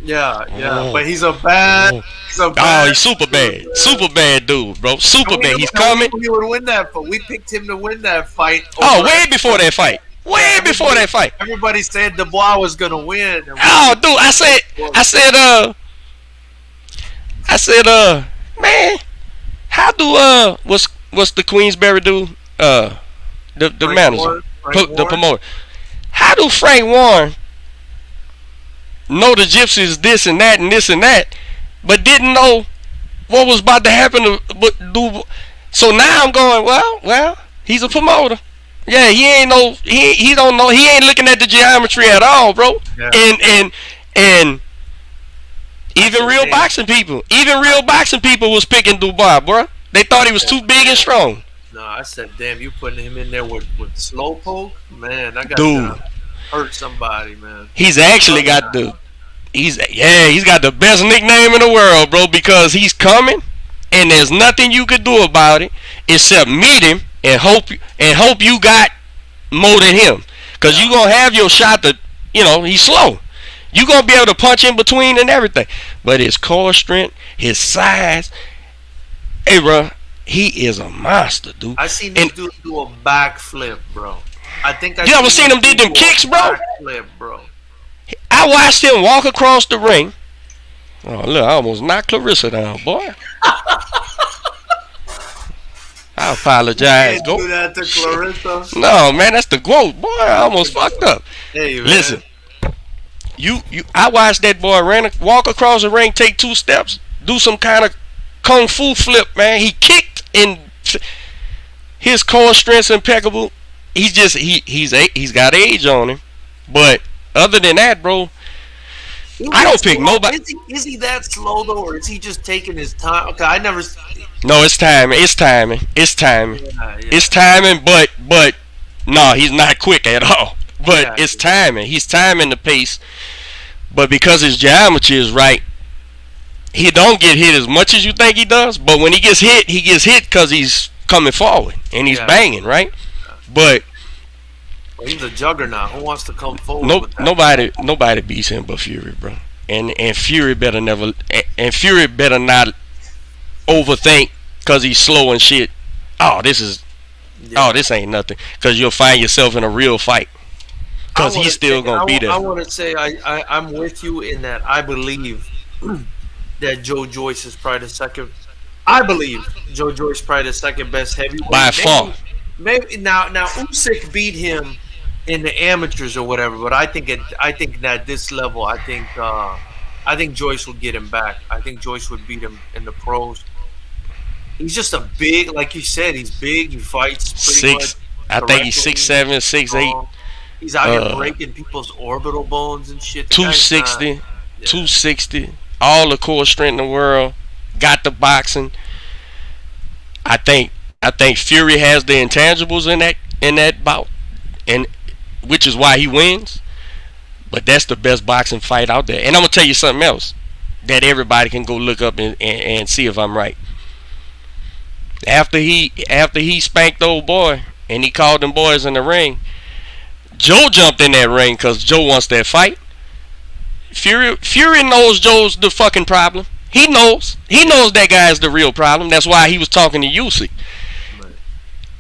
Yeah. But he's a bad. He's super bad. Super bad dude, bro. Super bad. He's coming. He would win that fight. We picked him to win that fight. Way before that fight. Before that fight. Everybody said Dubois was gonna win. Oh, dude, I said, man, how do what's the Queensberry dude? The manager, the promoter. How do Frank Warren know the Gypsies this and that and this and that, but didn't know what was about to happen to so now I'm going, well, he's a promoter. Yeah, he don't know, he ain't looking at the geometry at all, bro. Yeah. And even real boxing people was picking Dubois, bro. They thought he was too big and strong. No, I said, damn, you putting him in there with Slowpoke? Man, I got to hurt somebody, man. He's actually got he's got the best nickname in the world, bro, because he's coming and there's nothing you could do about it except meet him and hope you got more than him. Cause you gonna have your shot to, he's slow. You gonna be able to punch in between and everything. But his core strength, his size, hey, bro, he is a monster, dude. I seen this dude do a backflip, bro. I think you ever seen him did them kicks, bro? Backflip, bro. I watched him walk across the ring. Oh look, I almost knocked Clarissa down, boy. I apologize. Can't Go. do that to Shit. Clarissa. No, man, that's the quote, boy. I almost fucked up. Hey, man. Listen, I watched that boy walk across the ring, take 2 steps, do some kind of kung fu flip, man. He kicked, and his core strength's impeccable. He's got age on him, but other than that, bro, I don't pick nobody. Is he that slow though, or is he just taking his time? Okay, I never. No, it's timing. It's timing. It's timing. It's timing. But no, he's not quick at all. But it's timing. He's timing the pace. But because his geometry is right, he don't get hit as much as you think he does. But when he gets hit because he's coming forward and he's banging, right? But he's a juggernaut. Who wants to come forward? Nobody beats him but Fury, bro. And Fury better not overthink because he's slow and shit. This ain't nothing. Because you'll find yourself in a real fight. Because he's still gonna be there. I want to say I'm with you in that I believe that Joe Joyce is probably the second. I believe Joe Joyce probably the second best heavyweight by far. Maybe now Usyk beat him in the amateurs or whatever, but I think at this level, I think Joyce would get him back. I think Joyce would beat him in the pros. He's just a big, like you said, he's big. He fights pretty much. I think he's 6'7", 6'8". He's out here breaking people's orbital bones and shit. 260, all the core strength in the world. Got the boxing. I think Fury has the intangibles in that bout, and which is why he wins. But that's the best boxing fight out there. And I'm gonna tell you something else that everybody can go look up and see if I'm right. After he spanked the old boy and he called them boys in the ring, Joe jumped in that ring because Joe wants that fight. Fury knows Joe's the fucking problem. He knows that guy's the real problem. That's why he was talking to Usyk.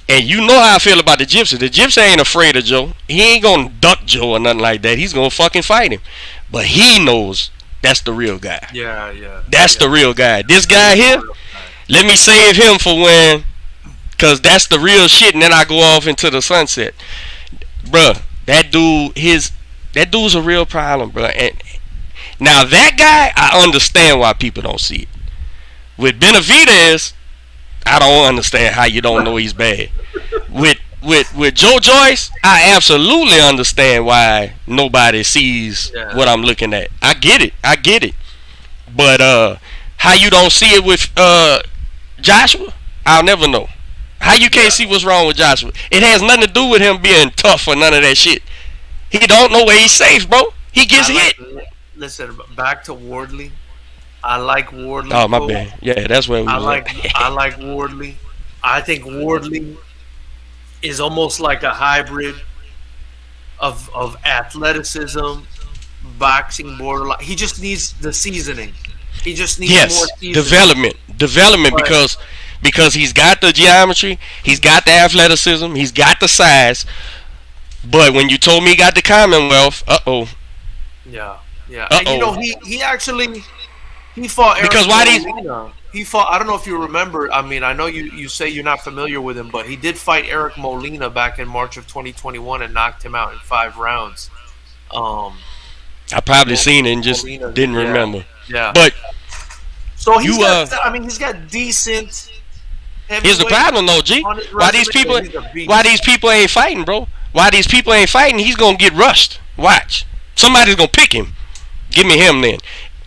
And you know how I feel about the Gypsy. The Gypsy ain't afraid of Joe. He ain't gonna duck Joe or nothing like that. He's gonna fucking fight him. But he knows that's the real guy. Yeah. That's the real guy. This guy here, let me save him for when, cause that's the real shit. And then I go off into the sunset, bruh. That dude's a real problem, bruh. And now that guy, I understand why people don't see it. With Benavidez, I don't understand how you don't know he's bad. With Joe Joyce, I absolutely understand why nobody sees what I'm looking at. I get it. But how you don't see it with Joshua, I'll never know. How you can't see what's wrong with Joshua? It has nothing to do with him being tough or none of that shit. He don't know where he's safe, bro. He gets hit. Listen, back to Wardley. I like Wardley. Oh, my bad. Yeah, that's where we I like Wardley. I think Wardley is almost like a hybrid of athleticism, boxing, borderline. He just needs the seasoning. He just needs more seasoning. Development, because he's got the geometry, he's got the athleticism, he's got the size. But when you told me he got the Commonwealth, Yeah. And you know, he fought Eric Molina. He fought. I don't know if you remember. I mean, I know you say you're not familiar with him, but he did fight Eric Molina back in March of 2021 and knocked him out in 5 rounds. I probably seen it and just didn't remember. Yeah. But so he's got decent. Here's the problem, though, G. Why these people ain't fighting, bro? Why these people ain't fighting? He's gonna get rushed. Watch. Somebody's gonna pick him. Give me him then.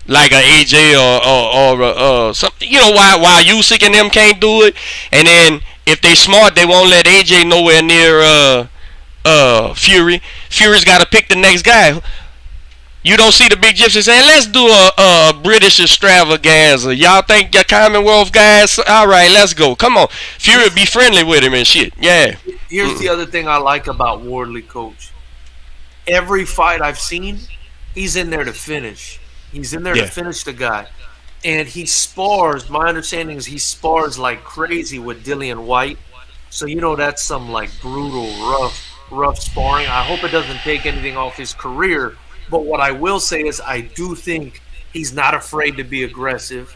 Like a AJ or something. You know why Usyk and them can't do it? And then if they smart, they won't let AJ nowhere near Fury. Fury's got to pick the next guy. You don't see the big gypsy saying, let's do a British extravaganza. Y'all think your Commonwealth guys? All right, let's go. Come on. Fury be friendly with him and shit. Yeah. Here's the other thing I like about Wardley, coach. Every fight I've seen, he's in there to finish. He's in there to finish the guy. And he spars. My understanding is he spars like crazy with Dillian White. So, you know, that's some like brutal, rough sparring. I hope it doesn't take anything off his career. But what I will say is, I do think he's not afraid to be aggressive,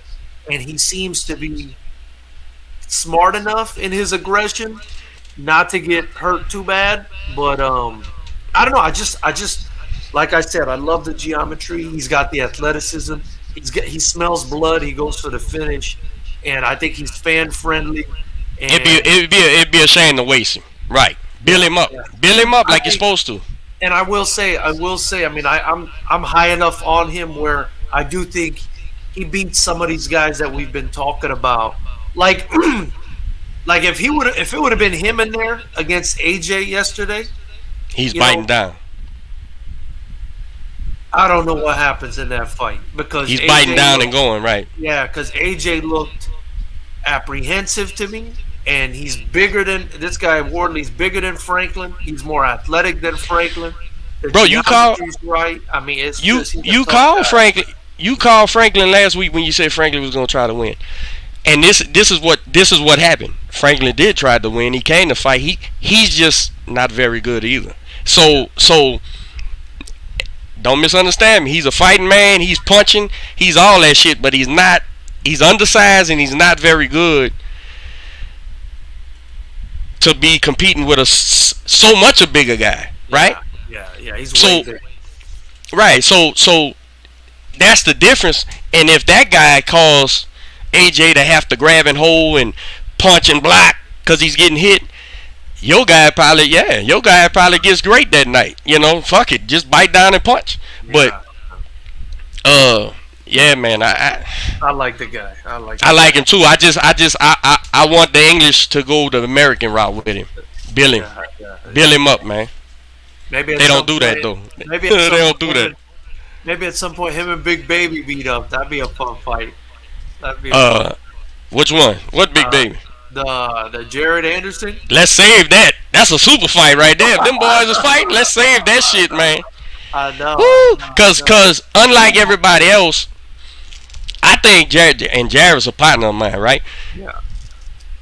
and he seems to be smart enough in his aggression not to get hurt too bad. But I don't know. I just like I said, I love the geometry. He's got the athleticism. He smells blood. He goes for the finish, and I think he's fan friendly. And It'd be a shame to waste him. Right. Build yeah, him up. yeah. Build him up I like you're think, supposed to. and I will say. I mean, I'm high enough on him where I do think he beats some of these guys that we've been talking about. Like, like if it would have been him in there against AJ yesterday, He's you biting know, down. I don't know what happens in that fight because He's biting AJ down and looked, going, right. yeah, because AJ looked apprehensive to me, and he's bigger than this guy. Wardley's bigger than Franklin. He's more athletic than Franklin. The Bro, geometry's right. I mean, it's just he's a you tough called guy. Franklin. You called Franklin last week when you said Franklin was gonna try to win. And this is what happened. Franklin did try to win. He came to fight. He's just not very good either. So don't misunderstand me. He's a fighting man. He's punching. He's all that shit. But he's not. He's undersized and he's not very good to be competing with so much a bigger guy, right? Yeah. He's way So big. right. So that's the difference. And if that guy caused AJ to have to grab and hold and punch and block because he's getting hit, your guy probably gets great that night. Fuck it, just bite down and punch. Yeah, But yeah, man, I like the guy. I like. I like him too. I want the English to go the American route with him. Bill him, build him up, man. Maybe at They some don't do that point- though. Maybe They don't do that. Maybe at some point, him and Big Baby beat up. That'd be a fun fight. That'd be a fun. Which one? What big Uh, baby? the Jared Anderson. Let's save that. That's a super fight right there. If them boys is fighting, let's save that shit, man. I know. Woo! I Cause unlike everybody else, I think Jared's a partner of mine, right? Yeah.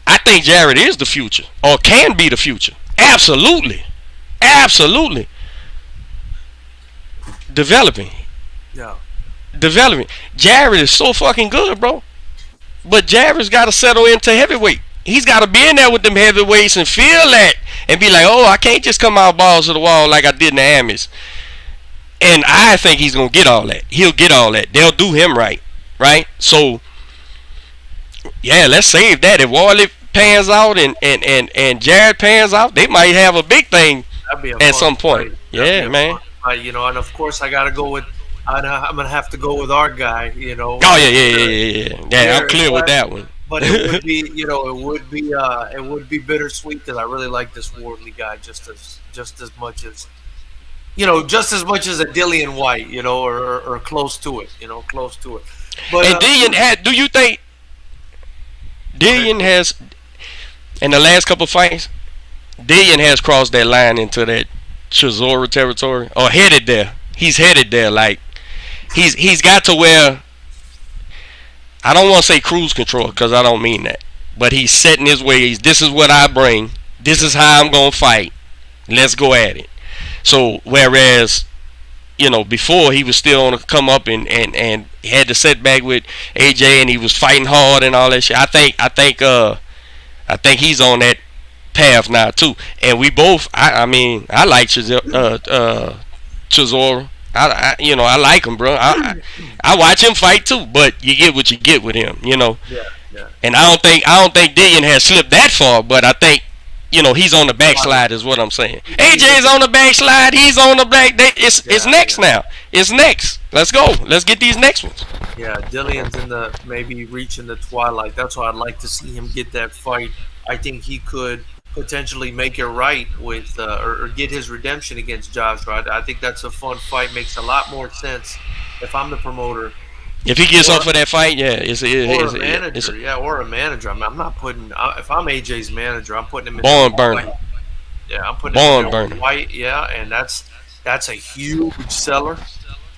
I think Jared is the future, or can be the future. Absolutely. Developing. Yeah. Jared is so fucking good, bro. But Jared's got to settle into heavyweight. He's got to be in there with them heavyweights and feel that and be like, oh, I can't just come out balls to the wall like I did in the Amis. And I think he's gonna get all that. He'll get all that. They'll do him right. So yeah, let's save that. If Wardley pans out and Jared pans out, they might have a big thing That'd be a at fun some point. fight. That'd Yeah, be a man. fun fight, and of course I gotta go with. I'm gonna have to go with our guy. Oh yeah. Yeah, I'm clear with that one. But it would be, it would be bittersweet because I really like this Wardley guy just as much as, just as much as a Dillian White, or close to it, close to it. But And do you think Dillian has, in the last couple of fights, Dillian has crossed that line into that Chisora territory, or headed there? He's headed there. Like he's got to where, I don't want to say cruise control because I don't mean that, but he's setting his ways. This is what I bring. This is how I'm gonna fight. Let's go at it. So whereas, before he was still on the come up and had the setback with AJ and he was fighting hard and all that shit. I think he's on that path now too. And we both, I mean, I like Chisora. I like him, bro. I watch him fight too, but you get what you get with him, yeah. And I don't think Dillian has slipped that far, but I think he's on the backslide is what I'm saying. AJ's on the backslide. He's on the back. It's next now. It's next. Let's go. Let's get these next ones. Yeah, Dillian's maybe reaching the twilight. That's why I'd like to see him get that fight. I think he could potentially make it right with or get his redemption against Joshua. I think that's a fun fight. Makes a lot more sense if I'm the promoter. If he gets off of that fight, yeah, or a manager. I mean, I'm not putting. If I'm AJ's manager, I'm putting him in Barn the burner. White. Yeah, I'm putting Barn him in burner. White. Yeah, and that's a huge seller.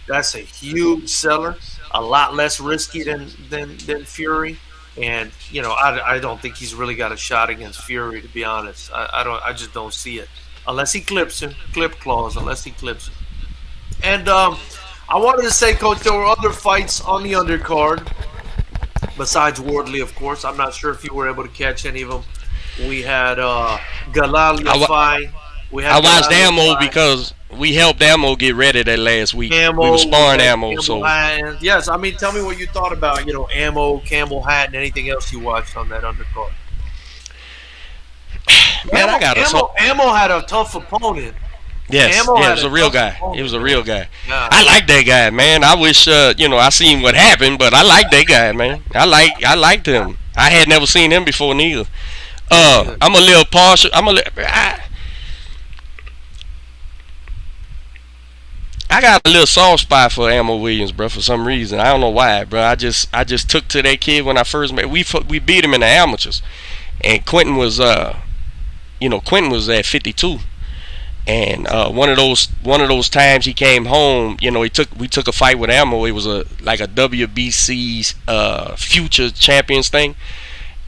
That's a huge seller. A lot less risky than Fury. And I don't think he's really got a shot against Fury, to be honest. I just don't see it unless he clips him. Clip clause, unless he clips him. And I wanted to say, Coach, there were other fights on the undercard besides Wardley, of course. I'm not sure if you were able to catch any of them. We had Galal I, wa- Yafai. We I had watched Galal Ammo Yafai. because we helped Ammo get ready that last week. We were Ammo, we sparring had Ammo, Campbell so Hatton. Yes, I mean, tell me what you thought about, Ammo, Campbell Hatton, anything else you watched on that undercard. man, I got a so. Ammo had a tough opponent. Yes, Ammo yeah, it had was a a real tough guy. It opponent, was a man. real guy. Yeah. I like that guy, man. I wish, I seen what happened, but I like that guy, man. I liked him. I had never seen him before neither. I'm a little partial. I got a little soft spot for Ammo Williams, bro. For some reason, I don't know why, bro. I just took to that kid when I first met. We beat him in the amateurs, and Quentin was Quentin was at 52. And one of those times he came home, we took a fight with Ammo. It was like a WBC future champions thing,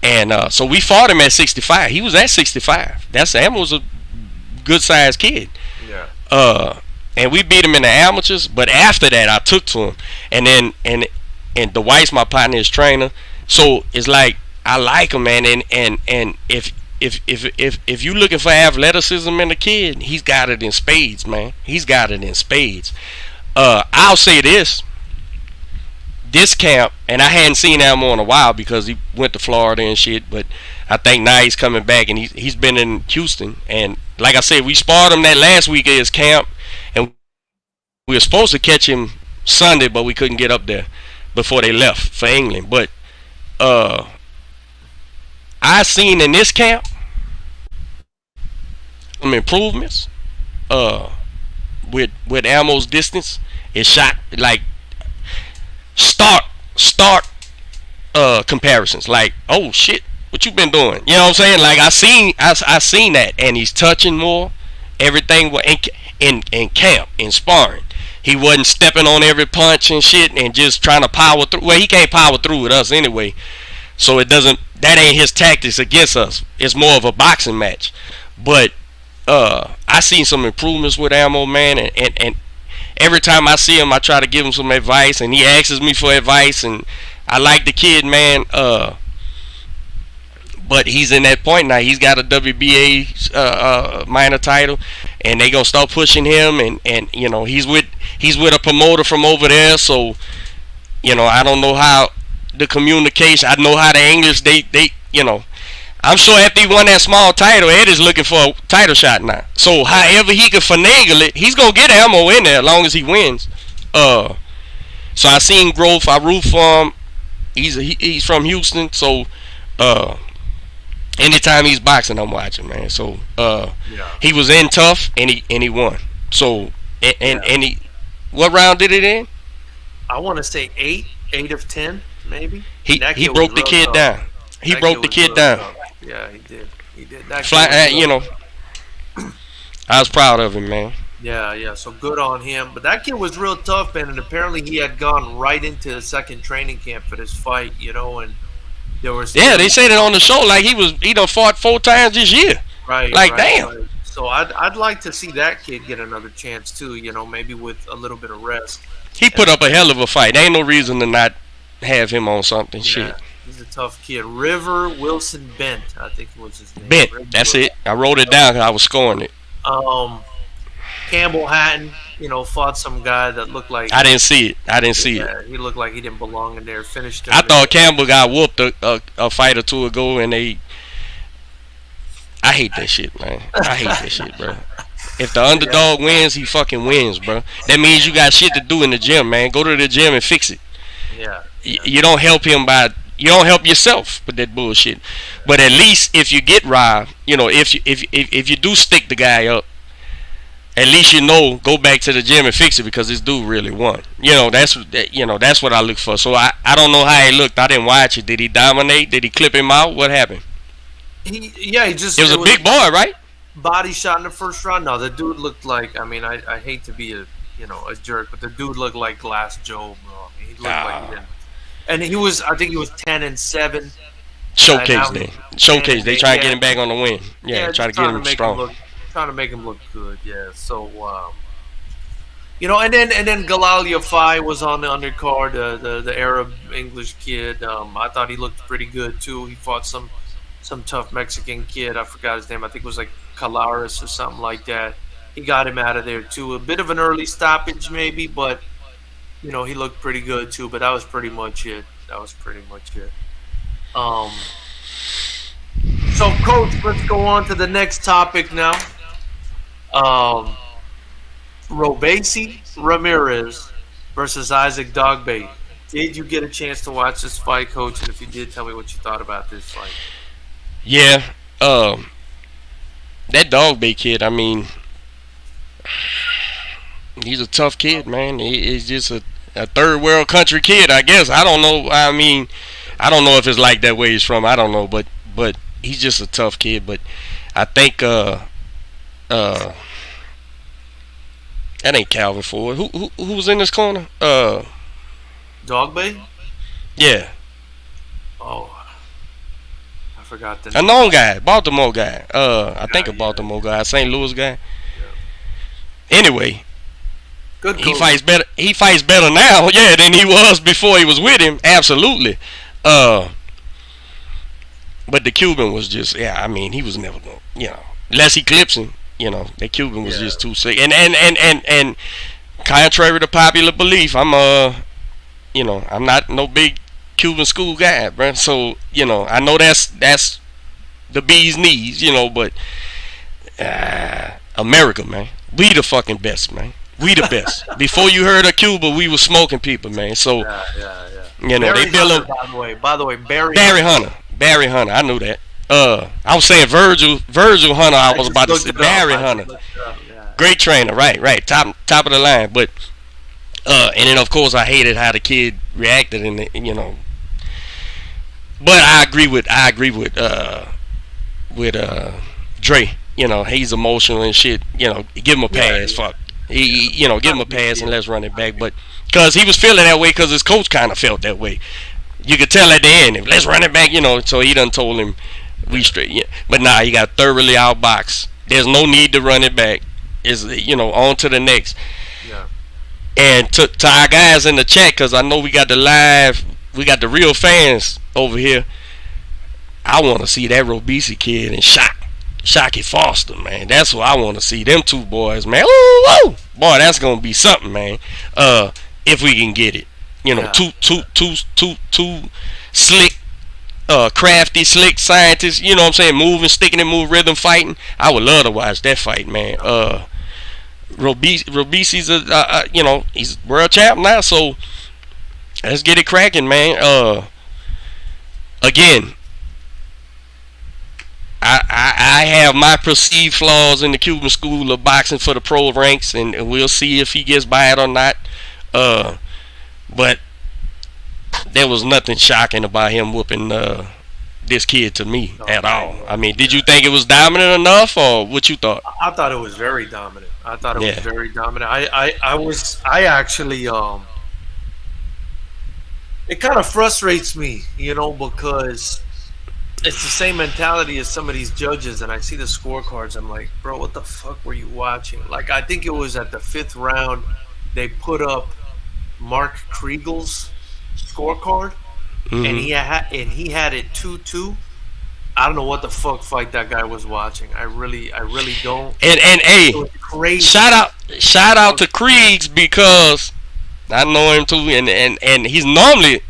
and so we fought him at 65. He was at 65. That's Ammo's a good sized kid. Yeah. And we beat him in the amateurs. But after that, I took to him, and then and the White's my partner, his trainer. So it's like I like him, man. And if you looking for athleticism in a kid, he's got it in spades, man. He's got it in spades. I'll say this camp, and I hadn't seen Ammo in a while because he went to Florida and shit, but I think now he's coming back, and he's been in Houston. And like I said, we sparred him that last week at his camp, and we were supposed to catch him Sunday, but we couldn't get up there before they left for England. But I seen in this camp some improvements with Ammo's distance. It shot like start comparisons, like, oh shit, what you been doing? You know what I'm saying? Like I seen that, and he's touching more. Everything was in camp, in sparring. He wasn't stepping on every punch and shit and just trying to power through. Well, he can't power through with us anyway, so that ain't his tactics against us. It's more of a boxing match. But I seen some improvements with Ammo, man, and every time I see him, I try to give him some advice, and he asks me for advice, and I like the kid, man. But he's in that point now. He's got a WBA minor title, and they gonna start pushing him, and he's with a promoter from over there, so I don't know how the communication. I know how the English they I'm sure after he won that small title, Ed is looking for a title shot now. So however he can finagle it, he's gonna get Ammo in there as long as he wins. So I seen growth. I root for him. He's from Houston, so anytime he's boxing, I'm watching, man. So he was in tough, and he won. So and he, what round did it in? I want to say 8 of 10, maybe. He broke the kid down. He broke the kid down. Tough. Yeah, he did. That I was proud of him, man. Yeah. So good on him. But that kid was real tough, man. And apparently he had gone right into the second training camp for this fight, and there was. Yeah, they said it on the show like he done fought 4 times this year. Right. Like, damn. Right. So I'd like to see that kid get another chance too. Maybe with a little bit of rest. He put up a hell of a fight. There ain't no reason to not have him on something. Yeah. Shit. He's a tough kid. River Wilson Bent, I think was his name. Bent. That's it. I wrote it down because I was scoring it. Campbell Hatton, fought some guy that looked like I didn't see it. He looked like he didn't belong in there. Finished him. I thought Campbell got whooped a fight or two ago, and I hate that shit, man. I hate that shit, bro. If the underdog wins, he fucking wins, bro. That means you got shit to do in the gym, man. Go to the gym and fix it. Yeah. You don't help him you don't help yourself with that bullshit. But at least if you get robbed, if you do stick the guy up, at least go back to the gym and fix it because this dude really won. That's what I look for. So I don't know how he looked. I didn't watch it. Did he dominate? Did he clip him out? What happened? He just. It was a big boy, right? Body shot in the first round. No, the dude looked like. I mean, I hate to be a jerk, but the dude looked like Glass Joe, bro. I mean, he looked like he didn't. And I think he was 10-7. Showcase day. Showcase. They try to get him back on the win. Yeah, try to get him strong. Trying to make him look good. Yeah. So And then Galal Yafai was on the undercard, the Arab English kid. I thought he looked pretty good too. He fought some tough Mexican kid. I forgot his name. I think it was like Calaris or something like that. He got him out of there too. A bit of an early stoppage maybe, but he looked pretty good too. But that was pretty much it. That was pretty much it. Um, so, Coach, let's go on to the next topic now. Um, Robeisy Ramirez versus Isaac Dogboe. Did you get a chance to watch this fight, Coach? And if you did, tell me what you thought about this fight. Yeah. That Dogboe kid. I mean, he's a tough kid, man. He's just a third world country kid, I guess. I don't know. I mean, I don't know if it's like that where he's from. I don't know, but he's just a tough kid. But I think that ain't Calvin Ford. Who was in this corner? Dogboe? Yeah, Oh, I forgot the a name. known guy, Baltimore guy. I think a Yeah, Baltimore guy, St. Louis guy. yeah. Anyway, Good he coach. fights better. He fights better now, yeah, than he was before he was with him. Absolutely. Uh, but the Cuban was just, yeah. I mean, he was never going, unless he clips him. The Cuban was Yeah. just too sick. And contrary to popular belief, I'm not no big Cuban school guy, bro. So I know that's the bee's knees, but America, man, we the fucking best, man. We the best. Before you heard of Cuba, we was smoking people, man. So Yeah, yeah, yeah. they Barry build Hunter, him. by the way, Barry Barry Hunter. Barry Hunter. I knew that. I was saying Virgil Hunter. I was just about to looked say it up. Barry I just Hunter. looked it up, yeah. Great trainer, right. Top of the line. But and then of course I hated how the kid reacted, But I agree with Dre. He's emotional and shit. Give him a Yeah, pass. Fuck. Give him a pass and let's run it back. But because he was feeling that way, because his coach kind of felt that way. You could tell at the end, let's run it back. So he done told him we straight. Yeah. But nah, he got thoroughly outboxed. There's no need to run it back. Is on to the next. yeah. And to our guys in the chat, because I know we got the real fans over here. I want to see that Robeisy kid and Shocky Foster, man. That's what I want to see. Them two boys, man. Ooh, woo! Boy, that's gonna be something, man. If we can get it, Yeah. two slick, crafty, slick scientists. You know what I'm saying? Moving, sticking and move, rhythm fighting. I would love to watch that fight, man. Robisy's he's world champ now, so let's get it cracking, man. Again, I have my perceived flaws in the Cuban school of boxing for the pro ranks, and we'll see if he gets by it or not. But there was nothing shocking about him whooping this kid to me at all. I mean, did you think it was dominant enough, or what you thought? I thought it was very dominant. I thought it was Yeah. very dominant. I actually it kind of frustrates me, because it's the same mentality as some of these judges, and I see the scorecards. I'm like, bro, what the fuck were you watching? Like, I think it was at the fifth round they put up Mark Kriegel's scorecard, and Mm-hmm. he had it 2-2. I don't know what the fuck fight that guy was watching. I really don't. And hey, It was crazy. shout out to Kriegs, because I know him too, and he's normally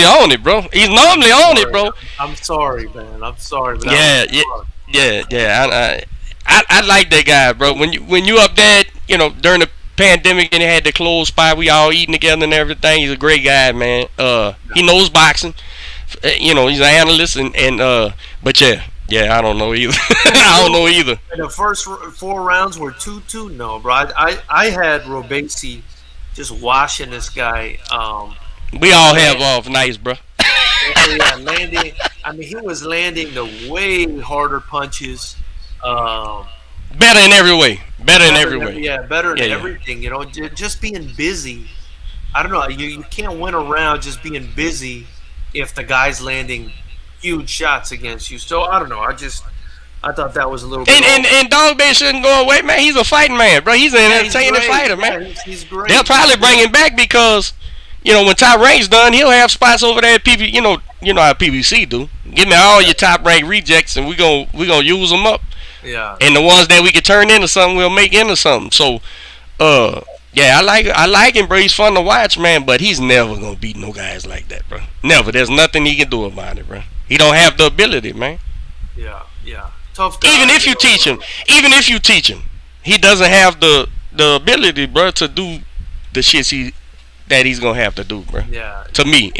on it, bro. He's normally on it, bro. I'm sorry, man. I'm sorry. But Yeah, that yeah, was yeah. I like that guy, bro. When you up there, during the pandemic and had the closed spot, we all eating together and everything. He's a great guy, man. He knows boxing. He's an analyst, but yeah, I don't know either. I don't know either. And the first four rounds were 2-2. No, bro. I had Robeisy just washing this guy. We all have off nights, bro. Yeah, landing. I mean, he was landing the way harder punches. Better in every way. Better in every way. Yeah, better in Yeah, yeah. everything. Just being busy. I don't know. You can't win around just being busy if the guy's landing huge shots against you. So I don't know. I thought that was a little bit And Dogboe shouldn't go away, man. He's a fighting man, bro. He's an entertaining fighter, man. Yeah, he's great. They'll probably bring him back because, when top rank's done, he'll have spots over there at PB. You know how PBC do. Give me all your top rank rejects, and we gonna use them up. Yeah. And the ones that we can turn into something, we'll make into something. So, yeah, I like him, bro. He's fun to watch, man. But he's never gonna beat no guys like that, bro. Never. There's nothing he can do about it, bro. He don't have the ability, man. Yeah. Tough guy, even if you teach him, he doesn't have the ability, bro, to do the shit that he's gonna have to do, bro. Yeah. To me.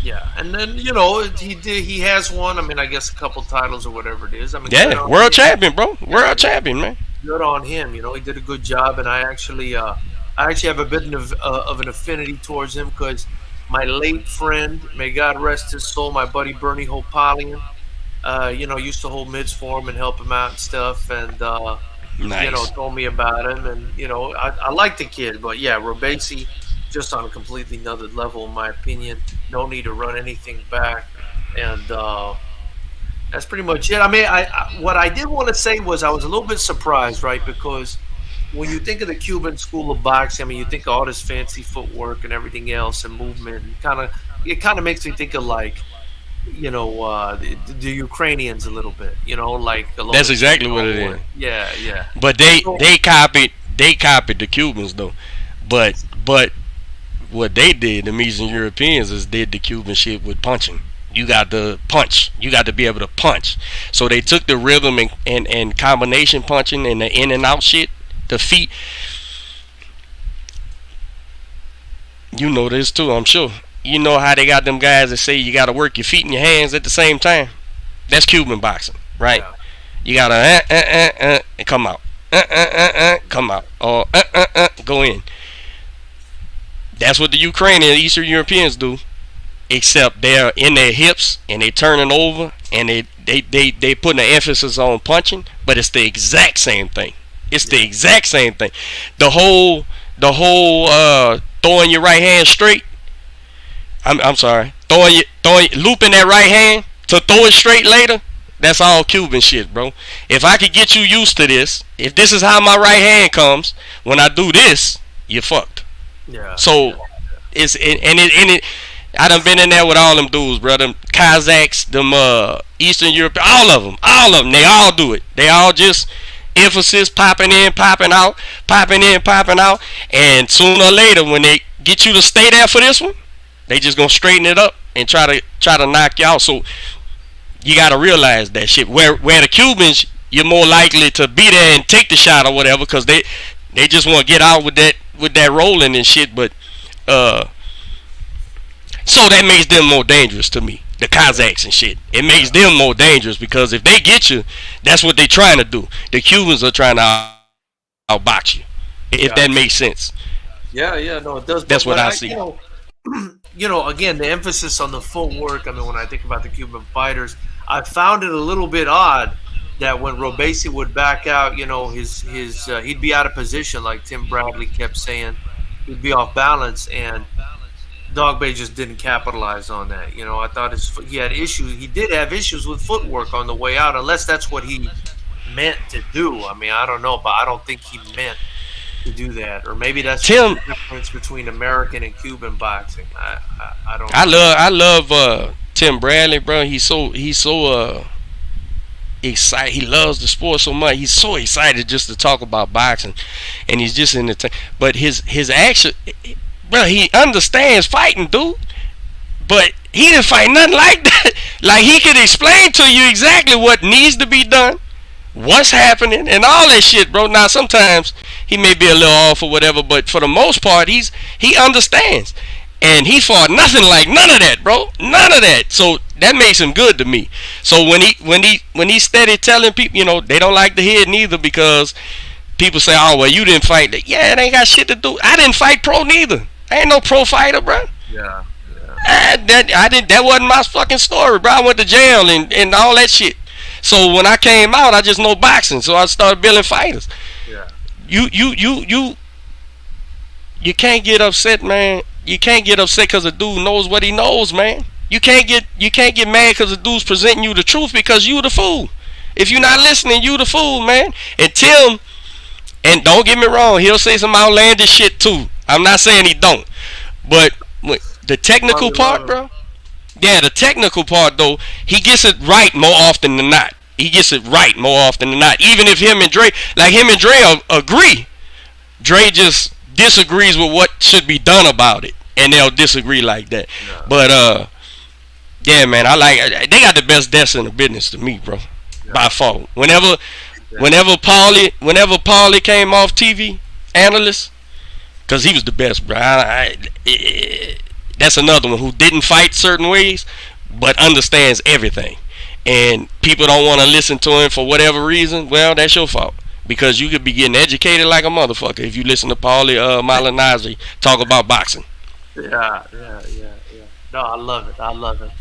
Yeah, and then he has won. I mean, I guess a couple titles or whatever it is. I mean, yeah, world champion, bro. World champion, man. Good on him. He did a good job, and I actually have a bit of an affinity towards him because my late friend, may God rest his soul, my buddy Bernie Hopalian, used to hold mids for him and help him out and stuff, and nice. told me about him, and I like the kid, but yeah, Robeisy, just on a completely another level, in my opinion. No need to run anything back, and that's pretty much it. I mean, what I did want to say was I was a little bit surprised, right? Because when you think of the Cuban school of boxing, I mean, you think of all this fancy footwork and everything else and movement, and it kind of makes me think of like, the Ukrainians a little bit, like a little. That's exactly what it is. Yeah. But they copied the Cubans though, but what they did, the Eastern Europeans, is did the Cuban shit with punching. You got to punch. You got to be able to punch. So they took the rhythm and combination punching and the in and out shit, the feet. You know this too, I'm sure. You know how they got them guys that say you got to work your feet and your hands at the same time? That's Cuban boxing, right? Yeah. You got to and come out. Come out. Or go in. That's what the Ukrainian and Eastern Europeans do, except they're in their hips and they turning over and they putting an emphasis on punching, but it's the exact same thing. The whole throwing your right hand straight. I'm sorry, looping that right hand to throw it straight later. That's all Cuban shit, bro. If I could get you used to this, if this is how my right hand comes, when I do this, you're fucked. Yeah. So I done been in there with all them dudes, bro. Them Kazakhs, them Eastern Europe, all of them. They all do it. They all just emphasis popping in, popping out, popping in, popping out, and sooner or later when they get you to stay there for this one, they just gonna straighten it up and try to knock you out. So you gotta realize that shit. Where the Cubans, you're more likely to be there and take the shot or whatever, because they just want to get out with that rolling and shit. But so that makes them more dangerous to me. The Kazakhs and shit. It makes them more dangerous because if they get you, that's what they're trying to do. The Cubans are trying to outbox you. If that makes sense. Yeah, no, it does. That's what I see. Again, the emphasis on the footwork. I mean, when I think about the Cuban fighters, I found it a little bit odd that when Robeisy would back out, he'd be out of position, like Tim Bradley kept saying. He'd be off balance, and Dogboe just didn't capitalize on that. I thought he had issues. He did have issues with footwork on the way out, unless that's what he meant to do. I mean, I don't know, but I don't think he meant to do that, or maybe that's the difference between American and Cuban boxing. I don't know. I love Tim Bradley, bro. He's so excited. He loves the sport so much. He's so excited just to talk about boxing, and he's just in the but his action, bro, he understands fighting, dude, but he didn't fight nothing like that. Like, he could explain to you exactly what needs to be done, what's happening, and all that shit, bro. Now sometimes he may be a little off or whatever, but for the most part he understands. And he fought nothing like none of that, bro. None of that. So that makes him good to me. So when he steady telling people, they don't like to hear it neither, because people say, oh, well, you didn't fight. Yeah, it ain't got shit to do. I didn't fight pro neither. I ain't no pro fighter, bro. Yeah. That wasn't my fucking story, bro. I went to jail and all that shit. So when I came out, I just know boxing. So I started building fighters. Yeah. You can't get upset, man. You can't get upset because a dude knows what he knows, man. You can't get mad because the dude's presenting you the truth because you the fool. If you're not listening, you the fool, man. And Tim, and don't get me wrong, he'll say some outlandish shit too. I'm not saying he don't, but the technical part, bro. Yeah, the technical part though, he gets it right more often than not. He gets it right more often than not. Even if him and Dre agree, Dre just disagrees with what should be done about it, and they'll disagree like that. Yeah. But yeah, man, they got the best desk in the business to me, bro, by far. Whenever Paulie came off TV, analyst, because he was the best, bro. That's another one who didn't fight certain ways, but understands everything. And people don't want to listen to him for whatever reason. Well, that's your fault. Because you could be getting educated like a motherfucker if you listen to Paulie Malignaggi talk about boxing. Yeah. No, I love it.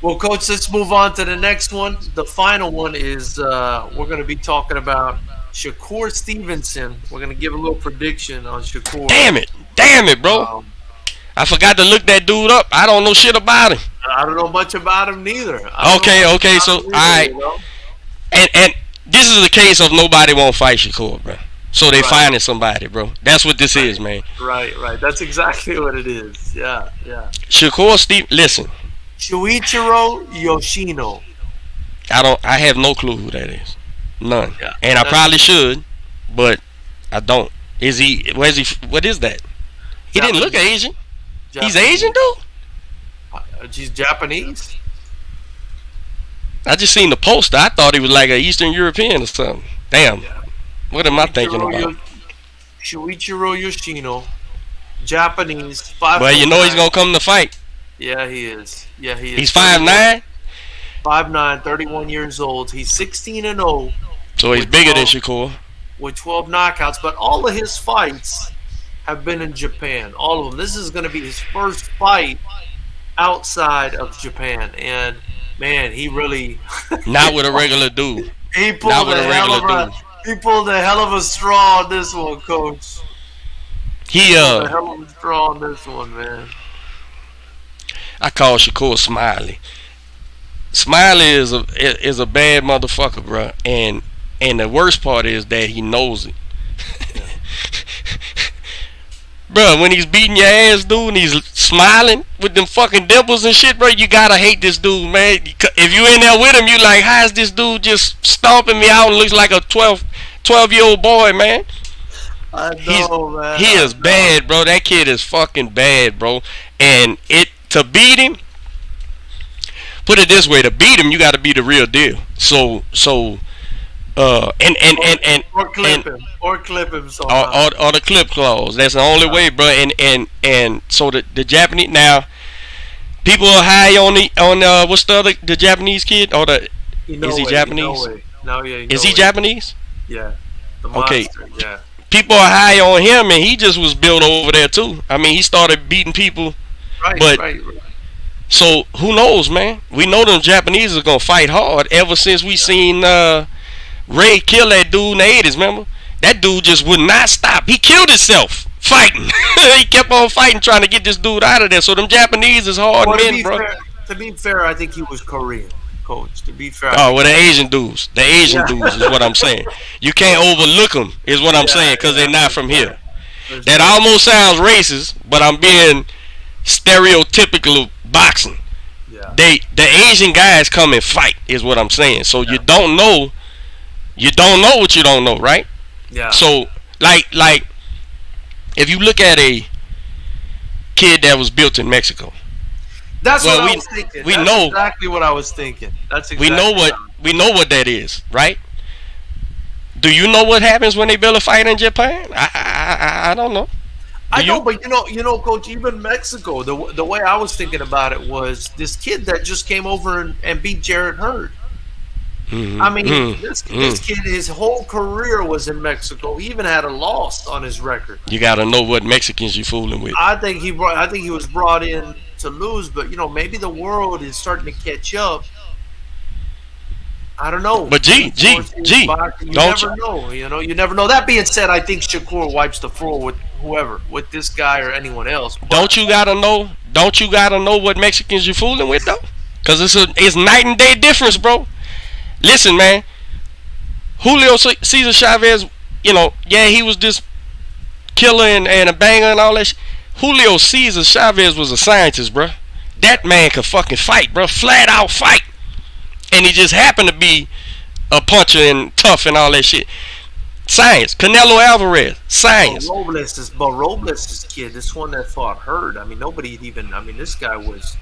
Well, Coach, let's move on to the next one. The final one is we're going to be talking about Shakur Stevenson. We're going to give a little prediction on Shakur. Damn it, bro. I forgot to look that dude up. I don't know shit about him. I don't know much about him neither. Okay. So, all right. And this is the case of nobody won't fight Shakur, bro. So they finding somebody, bro. That's what this is, man. Right. That's exactly what it is. Yeah. Shakur listen. Shuichiro Yoshino. I have no clue who that is. None. Yeah, and I probably should, but I don't. What is that? He didn't look Asian. Japanese. He's Asian, dude? He's Japanese. I just seen the poster. I thought he was like an Eastern European or something. Damn. Yeah. What am I thinking about? Shuichiro Yoshino. Japanese. Well, you know he's going to come to fight. Yeah, he is. He's 5'9"? 5'9", 31 years old. He's 16-0. So he's bigger than Shakur. With 12 knockouts. But all of his fights have been in Japan. All of them. This is going to be his first fight outside of Japan. And, man, he really... Not with a regular dude. He pulled a hell of a straw on this one, Coach. He pulled a hell of a straw on this one, man. I call Shakur Smiley. Smiley is a bad motherfucker, bro. And the worst part is that he knows it. Bro, when he's beating your ass, dude, and he's smiling with them fucking dimples and shit, bro, you gotta hate this dude, man. If you in there with him, you like, how is this dude just stomping me out and looks like a 12-year-old boy, man? I know, man. He is bad, bro. That kid is fucking bad, bro. And to beat him, put it this way, to beat him, you gotta be the real deal. Or clip him somehow. Or the clip clause. That's the only way, bro. And so the Japanese now, people are high on what's the Japanese kid or the is he Japanese? No, yeah. Is he Japanese? Yeah. The monster, okay. Yeah. People are high on him, and he just was built over there too. I mean, he started beating people. Right. So who knows, man? We know them Japanese are gonna fight hard. Ever since we seen Ray kill that dude in the 80s, remember? That dude just would not stop. He killed himself fighting. He kept on fighting, trying to get this dude out of there. So them Japanese is hard men, bro. To be fair, I think he was Korean, Coach. To be fair. Oh, well, the Asian dudes. The Asian dudes is what I'm saying. You can't overlook them, is what I'm saying, because they're not from here. That almost sounds racist, but I'm being stereotypical of boxing. Yeah. The Asian guys come and fight, is what I'm saying. So you don't know what you don't know, right? Yeah. So like if you look at a kid that was built in Mexico. That's what I was thinking. That's exactly what I was thinking. That's exactly we know what that is, right? Do you know what happens when they build a fight in Japan? I don't know. I know, but you know, Coach, even Mexico, the way I was thinking about it was this kid that just came over and beat Jarrett Hurd. Mm-hmm. I mean, this kid, his whole career was in Mexico. He even had a loss on his record. You got to know what Mexicans you fooling with. I think he was brought in to lose, but maybe the world is starting to catch up. I don't know. But you never know. You never know. That being said, I think Shakur wipes the floor with whoever, with this guy or anyone else. But don't you gotta know don't you gotta know what Mexicans you fooling with though? Cause it's night and day difference, bro. Listen, man. Julio Cesar Chavez, you know, yeah, he was this killer and a banger and all that shit. Julio Cesar Chavez was a scientist, bro. That man could fucking fight, bro. Flat out fight. And he just happened to be a puncher and tough and all that shit. Science. Canelo Alvarez. Science. Robles' kid, this one that fought Hurd. I mean, nobody even. I mean, this guy was.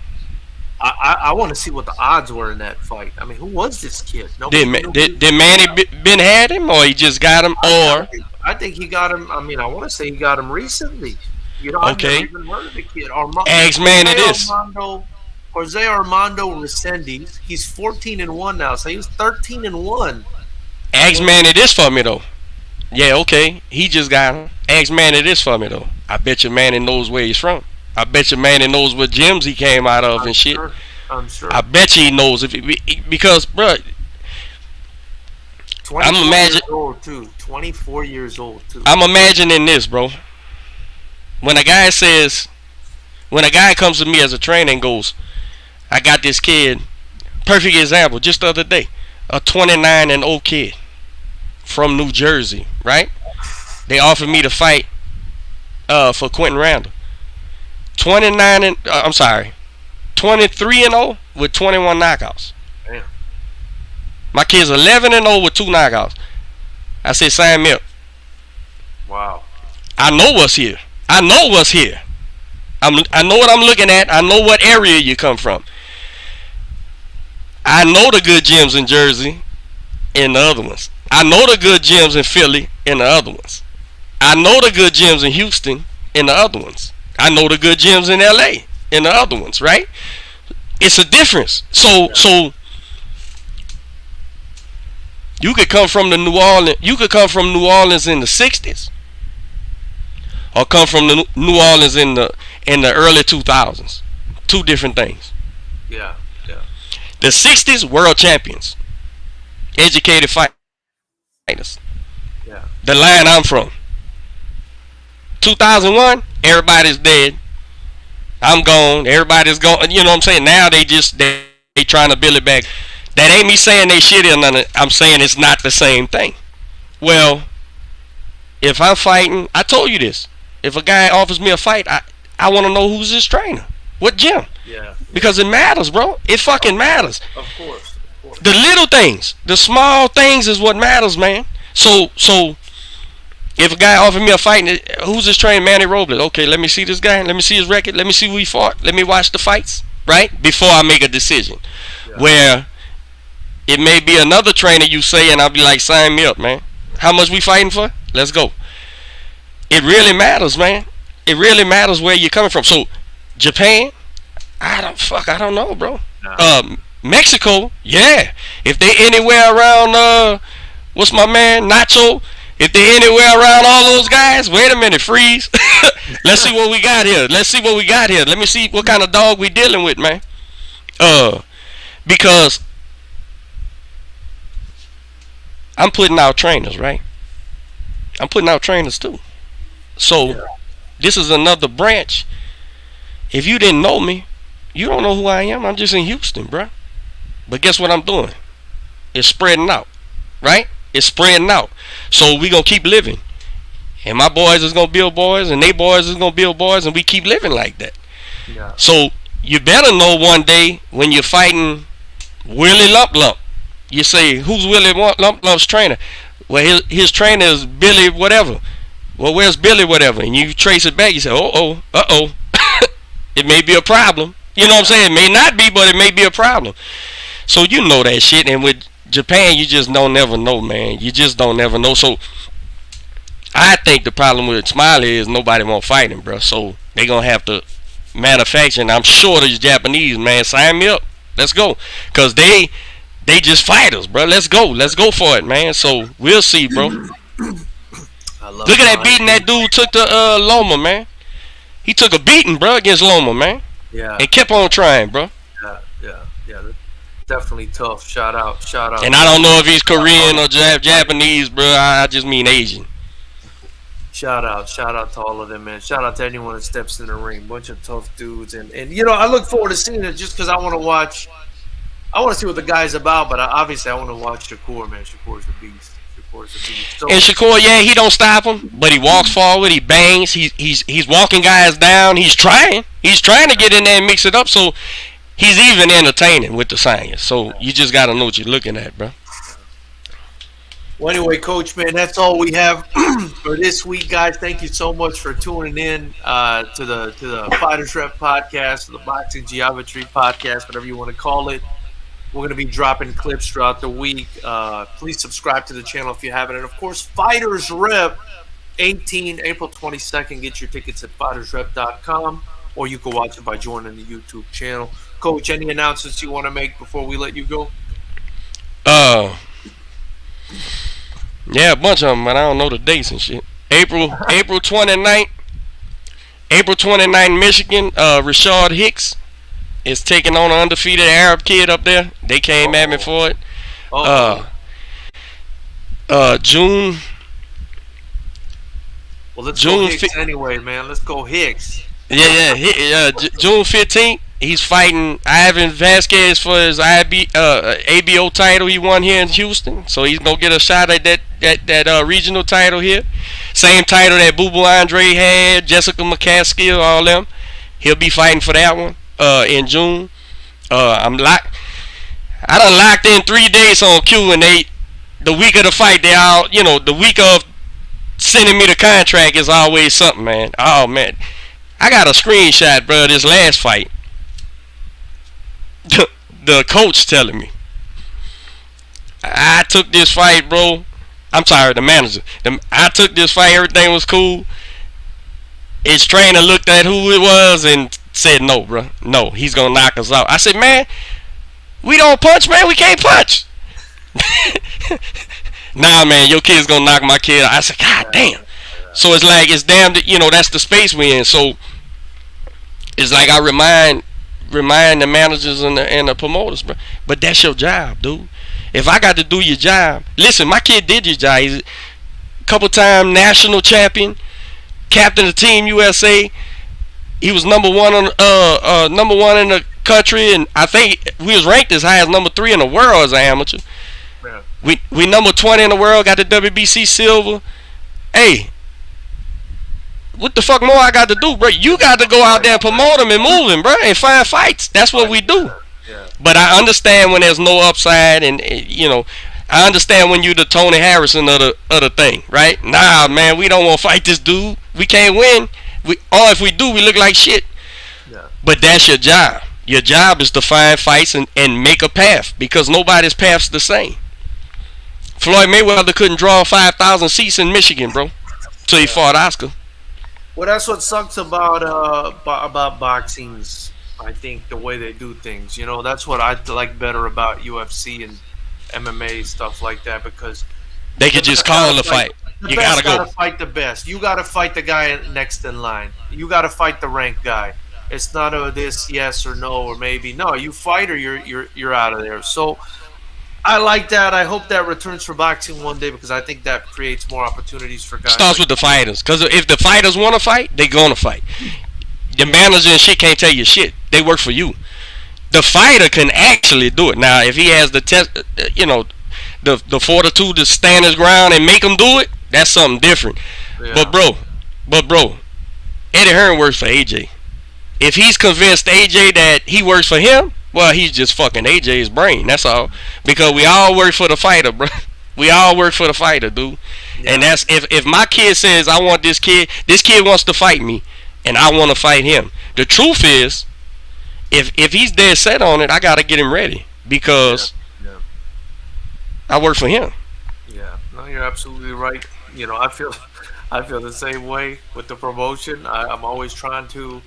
I want to see what the odds were in that fight. I mean, who was this kid? Did Manny been had him, or he just got him, or? I think he got him. I mean, I want to say he got him recently. You know, okay. I've never even heard of the kid. Ask Manny this. Jose Armando Resendiz. He's 14-1 now, so he was 13-1. Ask Manny this for me though. Yeah, okay. He just got him. Ask Manny this for me though. I bet you Manny knows where he's from. I bet you Manny knows what gyms he came out of and shit. I'm sure. I bet you he knows because, bro. 24 years old too. I'm imagining this, bro. When a guy comes to me as a trainer and goes, I got this kid. Perfect example. Just the other day, a 29-0 kid from New Jersey, right? They offered me to fight for Quentin Randall. 23-0 with 21 knockouts. Damn. My kid's 11-0 with 2 knockouts. I said, sign me up. Wow. I know what's here. I know what I'm looking at. I know what area you come from. I know the good gyms in Jersey and the other ones. I know the good gyms in Philly and the other ones. I know the good gyms in Houston and the other ones. I know the good gyms in LA and the other ones, right? It's a difference. So you could come from New Orleans in the 60s, or come from New Orleans in the early 2000s. Two different things. Yeah. The 60s, world champions, educated fighters. Yeah. The line I'm from. 2001, everybody's dead. I'm gone. Everybody's gone. You know what I'm saying? Now they trying to build it back. That ain't me saying they shit or nothing. I'm saying it's not the same thing. Well, if I'm fighting, I told you this. If a guy offers me a fight, I want to know who's his trainer. What gym? Yeah. Because it matters, bro. It fucking matters. Of course. The little things, the small things is what matters, man. So if a guy offered me a fight, who's his trainer? Manny Robles. Okay, let me see this guy. Let me see his record. Let me see who he fought. Let me watch the fights, right? Before I make a decision. Yeah. Where it may be another trainer you say, and I'll be like, sign me up, man. How much we fighting for? Let's go. It really matters, man. It really matters where you're coming from. So, Japan, I don't know, bro. No. Mexico, yeah. If they anywhere around, what's my man, Nacho? If they anywhere around all those guys, wait a minute, freeze. Let's see what we got here. Let me see what kind of dog we dealing with, man. Because I'm putting out trainers, right? I'm putting out trainers too. So this is another branch. If you didn't know me, you don't know who I am. I'm just in Houston, bro. But guess what I'm doing? It's spreading out, right? It's spreading out. So we gonna keep living. And my boys is gonna build boys, and they boys is gonna build boys, and we keep living like that. Yeah. So you better know one day when you're fighting Willie Lump Lump. You say, who's Willie Lump Lump's trainer? Well, his trainer is Billy whatever. Well, where's Billy whatever? And you trace it back, you say, uh-oh. It may be a problem. You know what I'm saying? It may not be, but it may be a problem. So you know that shit. And with Japan, you just don't never know, man. You just don't never know. So I think the problem with Smiley is nobody won't fight him, bro. So they gonna have to manufacture. And I'm sure these Japanese, man, sign me up. Let's go. Because they just fighters, bro. Let's go for it, man. So we'll see, bro. Look at that beating that dude took to Loma, man. He took a beating, bro, against Loma, man. Yeah. And kept on trying, bro. Yeah. Definitely tough. Shout out. And I don't know if he's Korean or Japanese, bro. I just mean Asian. Shout out to all of them, man. Shout out to anyone that steps in the ring. Bunch of tough dudes, and you know, I look forward to seeing it just because I want to watch. I want to see what the guy's about, but obviously I want to watch Shakur, man. Shakur's the beast. So, And Shakur, yeah, he don't stop him, but he walks forward, he bangs, he's walking guys down, he's trying to get in there and mix it up, so he's even entertaining with the science. So you just gotta know what you're looking at, bro. well, anyway, Coach, man, that's all we have for this week, guys. Thank you so much for tuning in to the Fighters Rep podcast, the Boxing Geometry podcast, whatever you want to call it. We're going to be dropping clips throughout the week. Please subscribe to the channel if you haven't. And, of course, Fighters Rep 18, April 22nd. Get your tickets at FightersRep.com, or you can watch it by joining the YouTube channel. Coach, any announcements you want to make before we let you go? Yeah, a bunch of them, but I don't know the dates and shit. April 29th, Michigan, Rashad Hicks is taking on an undefeated Arab kid up there. They came at me for it. June. Well, let's go Hicks anyway, man. Let's go Hicks. Yeah. June 15th, he's fighting Ivan Vasquez for his ABO title he won here in Houston. So he's gonna get a shot at that regional title here. Same title that Boo Boo Andre had, Jessica McCaskill, all them. He'll be fighting for that one. In June. I done locked in 3 days on Q, and the week of the fight, they all, the week of sending me the contract is always something, man. Oh man, I got a screenshot, bro. This last fight, the coach telling me I took this fight, bro. I'm sorry, the manager. I took this fight. Everything was cool. His trainer looked at who it was and said, no, bro. No, he's going to knock us out. I said, man, we don't punch, man. We can't punch. Nah, man, your kid's going to knock my kid out. I said, God damn. So it's like, it's damn, that's the space we're in. So it's like I remind the managers and the promoters, bro. But that's your job, dude. If I got to do your job. Listen, my kid did your job. He's a couple-time national champion, captain of Team USA. He was number one in the country, and I think we was ranked as high as number 3 in the world as an amateur. Yeah. We number 20 in the world, got the WBC silver. Hey, what the fuck more I got to do, bro? You got to go out there and promote him and move him, bro, and find fights. That's what we do. Yeah. But I understand when there's no upside, and I understand when you the Tony Harrison of the thing, right? Nah, man, we don't want to fight this dude. We can't win. If we do, we look like shit. Yeah. But that's your job. Your job is to find fights and make a path, because nobody's path's the same. Floyd Mayweather couldn't draw 5,000 seats in Michigan, bro, till he fought Oscar. Well, that's what sucks about boxing's, I think, the way they do things. That's what I like better about UFC and MMA, stuff like that, because they could just call the fight. You gotta fight the best. You gotta fight the guy next in line. You gotta fight the ranked guy. It's not a this yes or no or maybe. No, you fight or you're out of there. So I like that. I hope that returns for boxing one day, because I think that creates more opportunities for guys. Starts with the fighters, because if the fighters want to fight, they gonna fight. The manager and shit can't tell you shit. They work for you. The fighter can actually do it. Now, if he has the test, the fortitude to stand his ground and make him do it, that's something different. Yeah. But bro, Eddie Hearn works for AJ. If he's convinced AJ that he works for him, well, he's just fucking AJ's brain. That's all. Because we all work for the fighter, bro. We all work for the fighter, dude. Yeah. And that's if my kid says I want this kid wants to fight me, and I want to fight him. The truth is, if he's dead set on it, I gotta get him ready, because I work for him. Yeah, no, you're absolutely right. I feel the same way with the promotion. I'm always trying to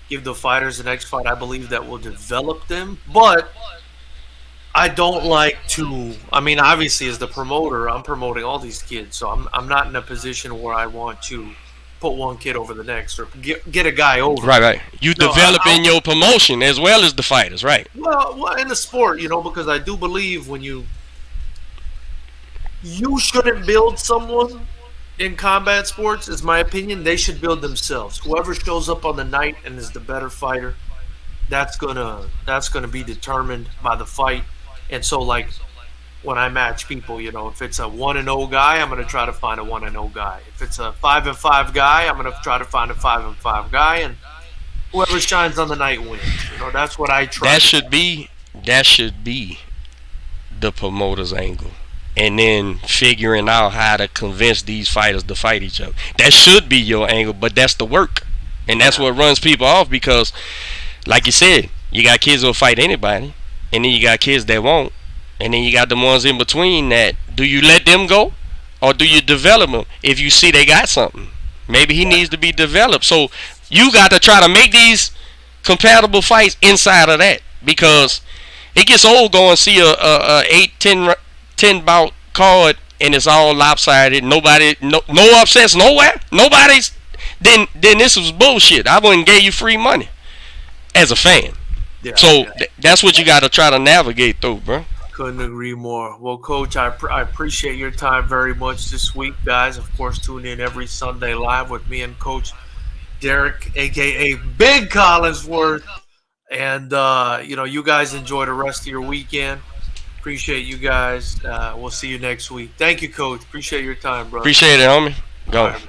give the fighters the next fight I believe that will develop them, but I don't like to. I mean, obviously, as the promoter, I'm promoting all these kids, so I'm not in a position where I want to put one kid over the next or get a guy over. Right. You developing your promotion as well as the fighters, right? Well, in the sport, because I do believe when you shouldn't build someone in combat sports, is my opinion, they should build themselves. Whoever shows up on the night and is the better fighter, that's gonna be determined by the fight. And so, like when I match people, if it's a 1-0 guy, I'm gonna try to find a 1-0 guy. If it's a 5-5 guy, I'm gonna try to find a 5-5 guy, and whoever shines on the night wins. That's what I try That to should be that should be the promoter's angle. And then figuring out how to convince these fighters to fight each other. That should be your angle, but that's the work. And that's Yeah. what runs people off because, like you said, you got kids who'll fight anybody, and then you got kids that won't, and then you got the ones in between that do you let them go or do you develop them if you see they got something? Maybe he needs to be developed. So you got to try to make these compatible fights inside of that because it gets old going see a 8 10 bout card and it's all lopsided. Nobody, no upsets nowhere. Nobody's. Then this was bullshit. I wouldn't gave you free money as a fan. Yeah, So yeah. that's what you got to try to navigate through, bro. Couldn't agree more. Well, Coach, I appreciate your time very much this week, guys. Of course, tune in every Sunday live with me and Coach Derek, aka Big Collinsworth. And you guys enjoy the rest of your weekend. Appreciate you guys. We'll see you next week. Thank you, Coach. Appreciate your time, brother. Appreciate it, homie. All Go. right.